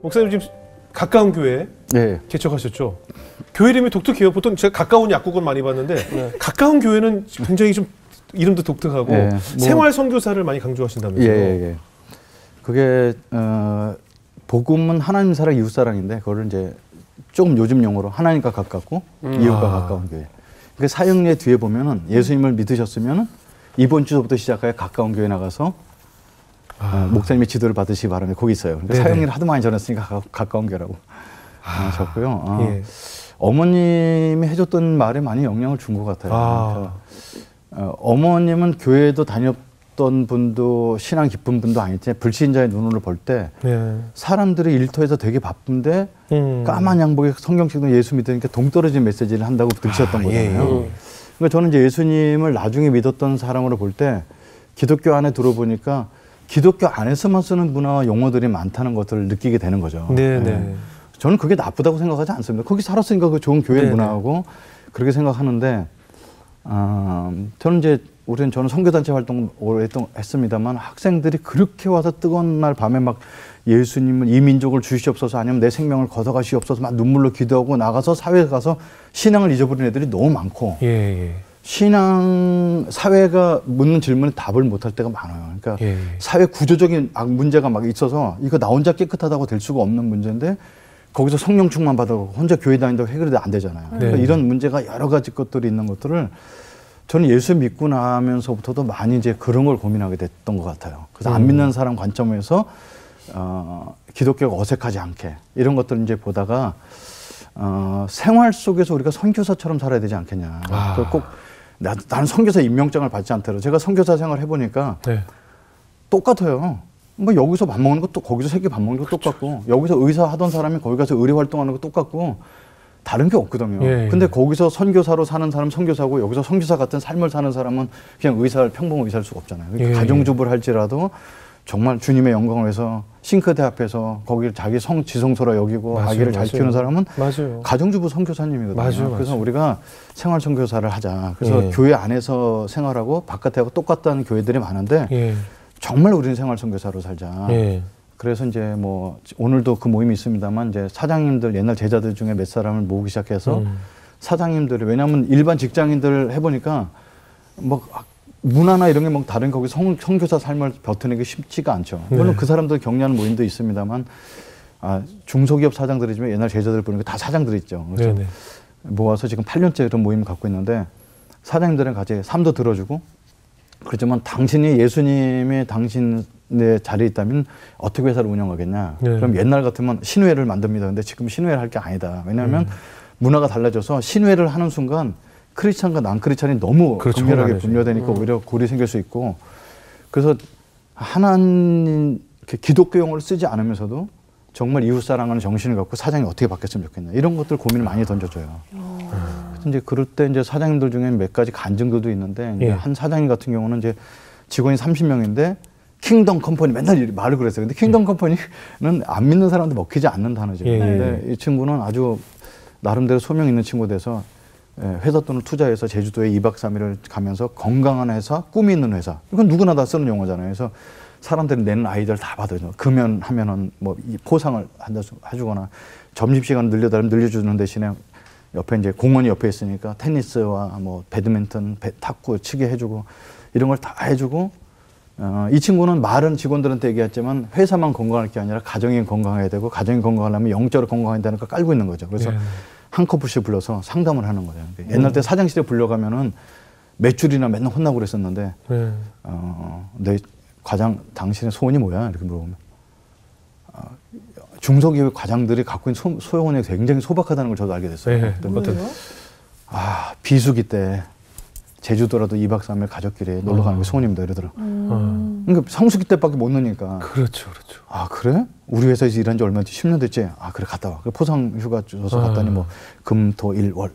목사님 지금 가까운 교회 네. 개척하셨죠? 교회 이름이 독특해요. 보통 제가 가까운 약국은 많이 봤는데 가까운 교회는 굉장히 좀 이름도 독특하고 예, 뭐, 생활 선교사를 많이 강조하신다면서요? 예. 그게 복음은 하나님 사랑 이웃 사랑인데 그거를 이제 조금 요즘 용어로 하나님과 가깝고 이웃과 가까운 교회. 그 사형례 뒤에 보면은 예수님을 믿으셨으면은 이번 주부터 시작하여 가까운 교회 나가서 목사님의 지도를 받으시기 바랍니다. 거기 있어요. 그러니까 사형례를 하도 많이 전했으니까 가까운 교회라고 적고요. 예. 어머님이 해줬던 말에 많이 영향을 준 것 같아요. 그러니까 어머님은 교회도 다녔던 분도 신앙 깊은 분도 아니지 불신자의 눈으로 볼 때 사람들이 일터에서 되게 바쁜데 까만 양복에 성경책도 예수 믿으니까 동떨어진 메시지를 한다고 들으셨던 거잖아요. 그러니까 저는 이제 예수님을 나중에 믿었던 사람으로 볼 때 기독교 안에 들어보니까 기독교 안에서만 쓰는 문화와 용어들이 많다는 것들을 느끼게 되는 거죠. 네. 저는 그게 나쁘다고 생각하지 않습니다. 거기 살았으니까 그 좋은 교회 문화하고 그렇게 생각하는데 저는 선교단체 활동 오랫동안 했습니다만 학생들이 그렇게 와서 뜨거운 날 밤에 막 예수님은 이 민족을 주시옵소서 아니면 내 생명을 걷어가시옵소서 막 눈물로 기도하고 나가서 사회에 가서 신앙을 잊어버린 애들이 너무 많고 신앙 사회가 묻는 질문에 답을 못할 때가 많아요. 그러니까 사회 구조적인 문제가 막 있어서 이거 나 혼자 깨끗하다고 될 수가 없는 문제인데 거기서 성령 충만 받아서 혼자 교회 다닌다고 해결이 안 되잖아요. 그러니까 이런 문제가 여러 가지 것들이 있는 것들을 저는 예수 믿고 나면서부터도 많이 이제 그런 걸 고민하게 됐던 것 같아요. 그래서 안 믿는 사람 관점에서 기독교가 어색하지 않게 이런 것들을 이제 보다가 생활 속에서 우리가 선교사처럼 살아야 되지 않겠냐. 꼭 나는 선교사 임명장을 받지 않더라도 제가 선교사 생활 해보니까 똑같아요. 뭐 여기서 밥 먹는 것도 거기서 새끼 밥 먹는 것도 똑같고 여기서 의사 하던 사람이 거기 가서 의료 활동하는 것도 똑같고 다른 게 없거든요. 근데 거기서 선교사로 사는 사람 선교사고 여기서 선교사 같은 삶을 사는 사람은 그냥 평범 의사일 수가 없잖아요. 그러니까 가정주부를 할지라도 정말 주님의 영광을 위해서 싱크대 앞에서 거기를 자기 지성소로 여기고 아기를 잘 키우는 사람은 가정주부 선교사님이거든요. 그래서 우리가 생활 선교사를 하자. 그래서 교회 안에서 생활하고 바깥하고 똑같다는 교회들이 많은데 정말 우리는 생활 선교사로 살자. 그래서 이제 뭐 오늘도 그 모임이 있습니다만 이제 사장님들 옛날 제자들 중에 몇 사람을 모으기 시작해서 사장님들이 왜냐하면 일반 직장인들 해보니까 뭐 문화나 이런 게 뭐 다른 거기 선교사 삶을 벼트내기 쉽지가 않죠. 물론 그 사람들 격려하는 모임도 있습니다만 중소기업 사장들이지만 옛날 제자들 보니까 다 사장들이 있죠. 그래서 모아서 지금 8년째 이런 모임을 갖고 있는데 사장님들은 같이 삶도 들어주고 그렇지만 당신이 예수님이 당신의 자리에 있다면 어떻게 회사를 운영하겠냐. 그럼 옛날 같으면 신회를 만듭니다. 근데 지금 신회를 할 게 아니다. 왜냐하면 문화가 달라져서 신회를 하는 순간 크리스찬과 난크리스찬이 너무 극렬하게 분열되니까 오히려 골이 생길 수 있고 그래서 하나님 기독교 용어를 쓰지 않으면서도 정말 이웃 사랑하는 정신을 갖고 사장이 어떻게 바뀌었으면 좋겠냐 이런 것들 고민을 많이 던져줘요. 이제 그럴 때 이제 사장님들 중에 몇 가지 간증들도 있는데 이제 한 사장님 같은 경우는 이제 직원이 30명인데 킹덤 컴퍼니 맨날 말을 그랬어요. 근데 킹덤 컴퍼니는 안 믿는 사람도 먹히지 않는 단어죠. 근데 이 친구는 아주 나름대로 소명 있는 친구 돼서 회사 돈을 투자해서 제주도에 2박 3일을 가면서 건강한 회사, 꿈이 있는 회사. 이건 누구나 다 쓰는 용어잖아요. 그래서 사람들이 내는 아이디어를 다 받아줘. 금연하면은 뭐 포상을 해주거나 점심시간 늘려달라면 늘려주는 대신에 옆에 이제 공원이 옆에 있으니까 테니스와 뭐 배드민턴, 탁구 치게 해주고 이런 걸 다 해주고 이 친구는 말은 직원들한테 얘기했지만 회사만 건강할 게 아니라 가정이 건강해야 되고 가정이 건강하려면 영적으로 건강해야 되는 걸 깔고 있는 거죠. 그래서 한 커플씩 불러서 상담을 하는 거예요. 옛날 때 사장실에 불려가면은 매출이나 맨날 혼나고 그랬었는데 내 과장 당신의 소원이 뭐야? 이렇게 물어보면 중소기업 과장들이 갖고 있는 소원이 굉장히 소박하다는 걸 저도 알게 됐어요. 비수기 때 제주도라도 2박 3일 가족끼리 놀러 가는 게 소원입니다. 이러더라고. 그러니까 성수기 때밖에 못 노니까. 그렇죠. 아, 그래? 우리 회사에서 일한 지 얼마 됐지? 10년 됐지? 아, 그래, 갔다 와. 포상 휴가 줘서 갔더니 뭐, 금, 토, 일, 월,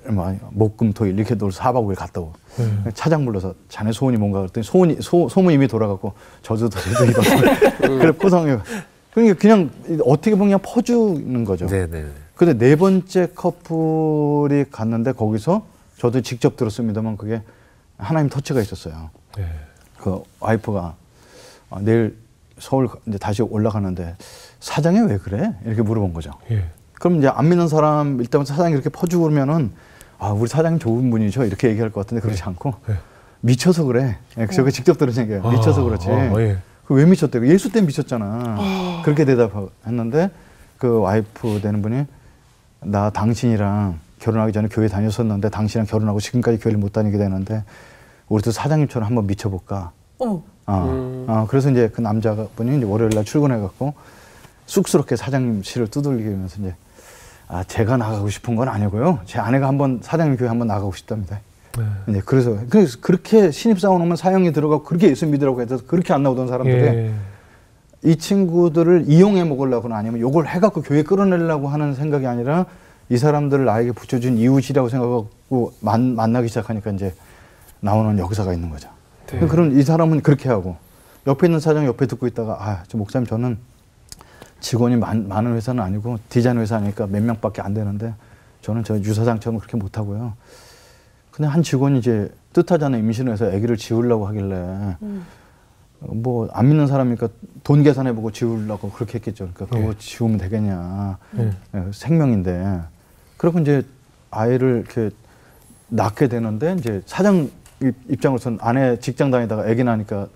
목, 금, 토, 일 이렇게 놀 4박 5일 갔다 오고. 차장 불러서 자네 소원이 뭔가 그랬더니 소문이 이미 돌아갔고, 저주도 이러고. 그래, 포상 휴가. 그러니까 그냥 어떻게 보면 그냥 퍼주는 거죠. 네네. 근데 네 번째 커플이 갔는데 거기서 저도 직접 들었습니다만 그게 하나님 터치가 있었어요. 네. 그 와이프가 내일 서울 이제 다시 올라가는데 사장이 왜 그래? 이렇게 물어본 거죠. 예. 그럼 이제 안 믿는 사람 일단 사장이 이렇게 퍼주고 그러면은 우리 사장님 좋은 분이죠 이렇게 얘기할 것 같은데 그렇지 않고 미쳐서 그래. 저게 직접 들은 얘기예요. 미쳐서 그렇지. 그 왜 미쳤대? 예수 때문에 미쳤잖아. 그렇게 대답했는데 그 와이프 되는 분이 나 당신이랑 결혼하기 전에 교회 다녔었는데 당신이랑 결혼하고 지금까지 교회를 못 다니게 되는데 우리도 사장님처럼 한번 미쳐볼까? 그래서 이제 그 남자분이 이제 월요일 날 출근해갖고 쑥스럽게 사장님실을 두들기면서 이제 제가 나가고 싶은 건 아니고요. 제 아내가 한번 사장님 교회 한번 나가고 싶답니다. 이제 그래서 그렇게 신입사원 오면 사형이 들어가고 그렇게 예수 믿으라고 해서 그렇게 안 나오던 사람들이 이 친구들을 이용해 먹으려거나 아니면 요걸 해갖고 교회 끌어내려고 하는 생각이 아니라 이 사람들을 나에게 붙여준 이웃이라고 생각하고 만나기 시작하니까 이제 나오는 역사가 있는 거죠. 그럼 이 사람은 그렇게 하고 옆에 있는 사장 옆에 듣고 있다가 저 목사님 저는 직원이 많은 회사는 아니고 디자인 회사니까 몇 명밖에 안 되는데 저는 저 유사장처럼 그렇게 못하고요. 근데 한 직원이 이제 뜻하지 않은 임신을 해서 아기를 지우려고 하길래 뭐 안 믿는 사람이니까 돈 계산해보고 지우려고 그렇게 했겠죠. 그러니까 그거 지우면 되겠냐. 생명인데. 그리고 이제 아이를 이렇게 낳게 되는데 이제 사장 입장으로서는 아내 직장 다니다가 아기 나니까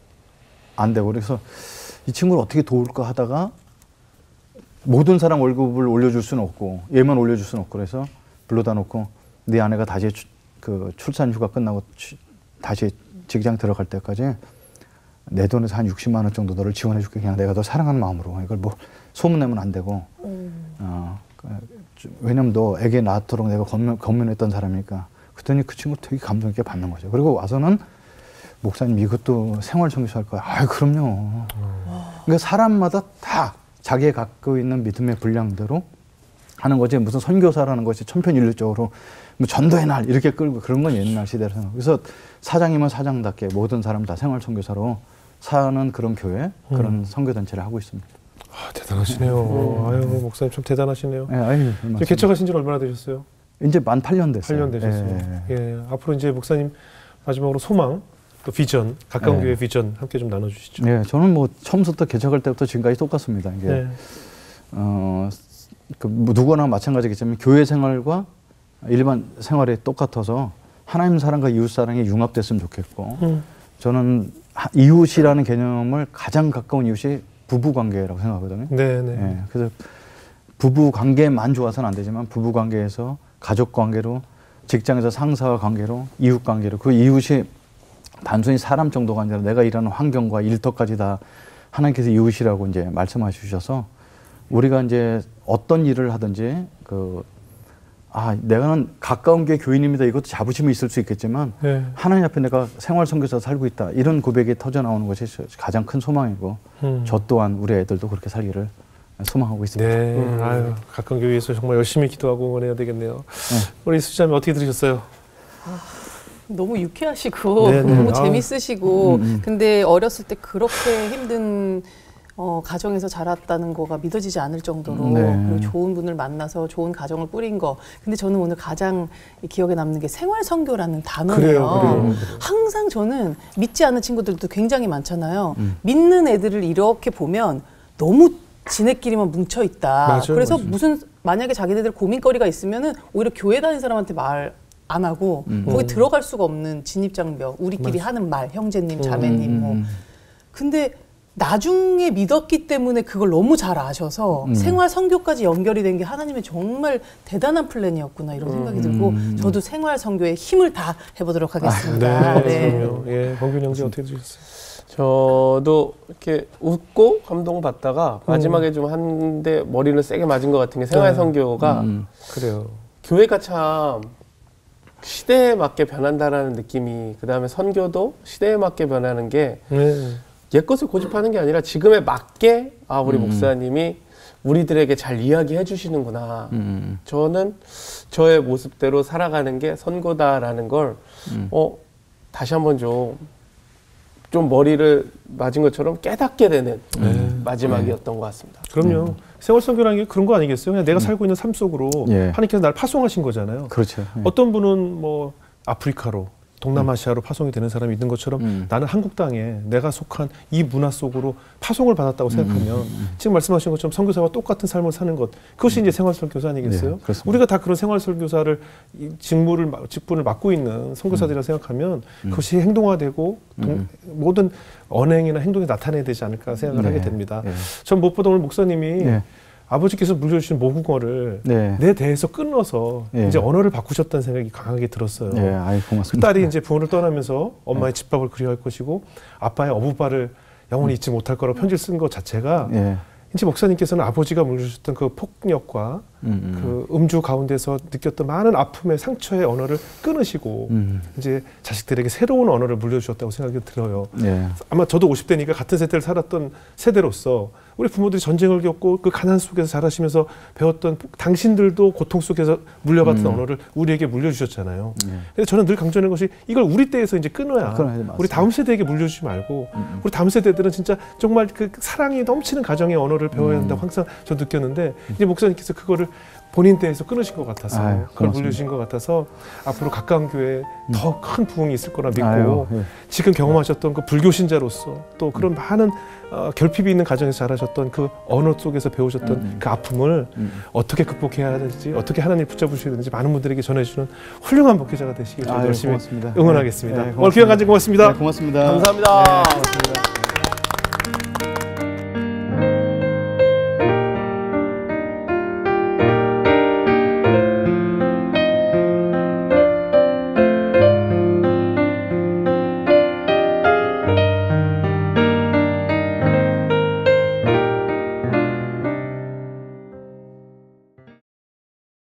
안 되고 그래서 이 친구를 어떻게 도울까 하다가 모든 사람 월급을 올려줄 수는 없고 얘만 올려줄 수는 없고 그래서 불러다 놓고 네 아내가 다시 그 출산 휴가 끝나고 다시 직장 들어갈 때까지 내 돈에서 한 60만 원 정도 너를 지원해 줄게. 그냥 내가 너 사랑하는 마음으로. 이걸 뭐 소문내면 안 되고. 왜냐면 너 애기 낳도록 내가 건면했던 사람이니까. 그랬더니 그 친구 되게 감동 있게 받는 거죠. 그리고 와서는 목사님 이것도 생활청소할 거야. 그럼요. 그러니까 사람마다 다 자기가 갖고 있는 믿음의 분량대로 하는 거지. 무슨 선교사라는 것이 천편일률적으로 뭐 전도의 날 이렇게 끌고 그런 건 옛날 시대로 생각. 그래서 사장이면 사장답게 모든 사람 다 생활 선교사로 사는 그런 교회, 그런 선교단체를 하고 있습니다. 대단하시네요. 아유, 목사님 참 대단하시네요. 네, 개척하신 지 얼마나 되셨어요? 이제 만 8년 됐어요. 8년 되셨어요. 앞으로 이제 목사님 마지막으로 소망, 또 비전, 가까운 교회 비전 함께 좀 나눠주시죠. 네, 저는 뭐 처음부터 개척할 때부터 지금까지 똑같습니다. 이게 누구나 마찬가지겠지만 교회 생활과 일반 생활이 똑같아서 하나님 사랑과 이웃 사랑이 융합됐으면 좋겠고 저는 이웃이라는 개념을 가장 가까운 이웃이 부부 관계라고 생각하거든요. 네, 그래서 부부 관계만 좋아서는 안 되지만 부부 관계에서 가족 관계로 직장에서 상사와 관계로 이웃 관계로 그 이웃이 단순히 사람 정도가 아니라 내가 일하는 환경과 일터까지 다 하나님께서 이웃이라고 이제 말씀하셔 주셔서 우리가 이제 어떤 일을 하든지 내가는 가까운 게 교인입니다. 이것도 자부심이 있을 수 있겠지만 하나님 앞에 내가 생활 선교사 살고 있다. 이런 고백이 터져 나오는 것이 가장 큰 소망이고 저 또한 우리 애들도 그렇게 살기를 소망하고 있습니다. 네, 가까운 교회에서 정말 열심히 기도하고 응원해야 되겠네요. 우리 수지자매 어떻게 들으셨어요? 너무 유쾌하시고 너무 재밌으시고 근데 어렸을 때 그렇게 힘든 가정에서 자랐다는 거가 믿어지지 않을 정도로 네. 그리고 좋은 분을 만나서 좋은 가정을 꾸린 거. 근데 저는 오늘 가장 기억에 남는 게 생활선교라는 단어예요. 그래요. 항상 저는 믿지 않는 친구들도 굉장히 많잖아요. 믿는 애들을 이렇게 보면 너무 지네끼리만 뭉쳐 있다. 맞아요, 그래서 맞아요. 무슨 만약에 자기네들 고민거리가 있으면은 오히려 교회 다니는 사람한테 말 안 하고 거기 들어갈 수가 없는 진입장벽. 우리끼리 하는 말, 형제님, 자매님 뭐. 근데 나중에 믿었기 때문에 그걸 너무 잘 아셔서 생활 선교까지 연결이 된 게 하나님의 정말 대단한 플랜이었구나 이런 생각이 들고 저도 생활 선교에 힘을 다 해보도록 하겠습니다. 네, 그럼요. 예, 범균 형제 어떻게 되셨어요? 저도 이렇게 웃고 감동받다가 마지막에 좀 한 대 머리를 세게 맞은 것 같은 게 생활 선교가 그래요. 교회가 참 시대에 맞게 변한다라는 느낌이 그다음에 선교도 시대에 맞게 변하는 게 옛것을 고집하는 게 아니라 지금에 맞게 우리 목사님이 우리들에게 잘 이야기해 주시는구나. 저는 저의 모습대로 살아가는 게 선교다라는 걸 다시 한번 좀 머리를 맞은 것처럼 깨닫게 되는 마지막이었던 것 같습니다. 그럼요. 생활 선교라는 게 그런 거 아니겠어요? 그냥 내가 살고 있는 삶 속으로 예. 하나님께서 나를 파송하신 거잖아요. 그렇죠. 예. 어떤 분은 뭐 아프리카로 동남아시아로 파송이 되는 사람이 있는 것처럼 나는 한국 땅에 내가 속한 이 문화 속으로 파송을 받았다고 생각하면 지금 말씀하신 것처럼 선교사와 똑같은 삶을 사는 것 그것이 이제 생활선교사 아니겠어요? 네, 그렇습니다. 우리가 다 그런 생활선교사를 직분을 맡고 있는 선교사들이라 생각하면 그것이 행동화되고 모든 언행이나 행동에 나타내야 되지 않을까 생각을 네, 하게 됩니다. 네. 전 무엇보다 오늘 목사님이 네. 아버지께서 물려주신 모국어를 네. 내 대에서 끊어서 네. 이제 언어를 바꾸셨다는 생각이 강하게 들었어요. 예, 아이 그 고맙습니다. 딸이 이제 부모를 떠나면서 엄마의 집밥을 그리워할 것이고 아빠의 어부발을 영원히 잊지 못할 거라고 편지를 쓴 것 자체가 예. 이제 목사님께서는 아버지가 물려주셨던 그 폭력과 그 음주 가운데서 느꼈던 많은 아픔의 상처의 언어를 끊으시고 이제 자식들에게 새로운 언어를 물려주셨다고 생각이 들어요. 예. 아마 저도 50대니까 같은 세대를 살았던 세대로서 우리 부모들이 전쟁을 겪고 그 가난 속에서 자라시면서 배웠던 당신들도 고통 속에서 물려받던 언어를 우리에게 물려주셨잖아요. 그래서 저는 늘 강조하는 것이 이걸 우리 때에서 이제 끊어야 우리 다음 세대에게 물려주지 말고 우리 다음 세대들은 진짜 정말 그 사랑이 넘치는 가정의 언어를 배워야 한다고 항상 저 느꼈는데 이제 목사님께서 그거를 본인 때에서 끊으신 것 같아서 아유, 그걸 고맙습니다. 물려주신 것 같아서 앞으로 가까운 교회에 더 큰 부흥이 있을 거라 믿고 아유, 예. 지금 경험하셨던 그 불교 신자로서 또 그런 많은 결핍이 있는 가정에서 자라셨던 그 언어 속에서 배우셨던 그 아픔을 어떻게 극복해야 될지 어떻게 하나님을 붙잡으셔야 되는지 많은 분들에게 전해주는 훌륭한 목회자가 되시길 저도 아유, 열심히 고맙습니다. 응원하겠습니다. 네, 오늘 귀한 간증 고맙습니다. 네, 고맙습니다. 감사합니다. 네, 고맙습니다.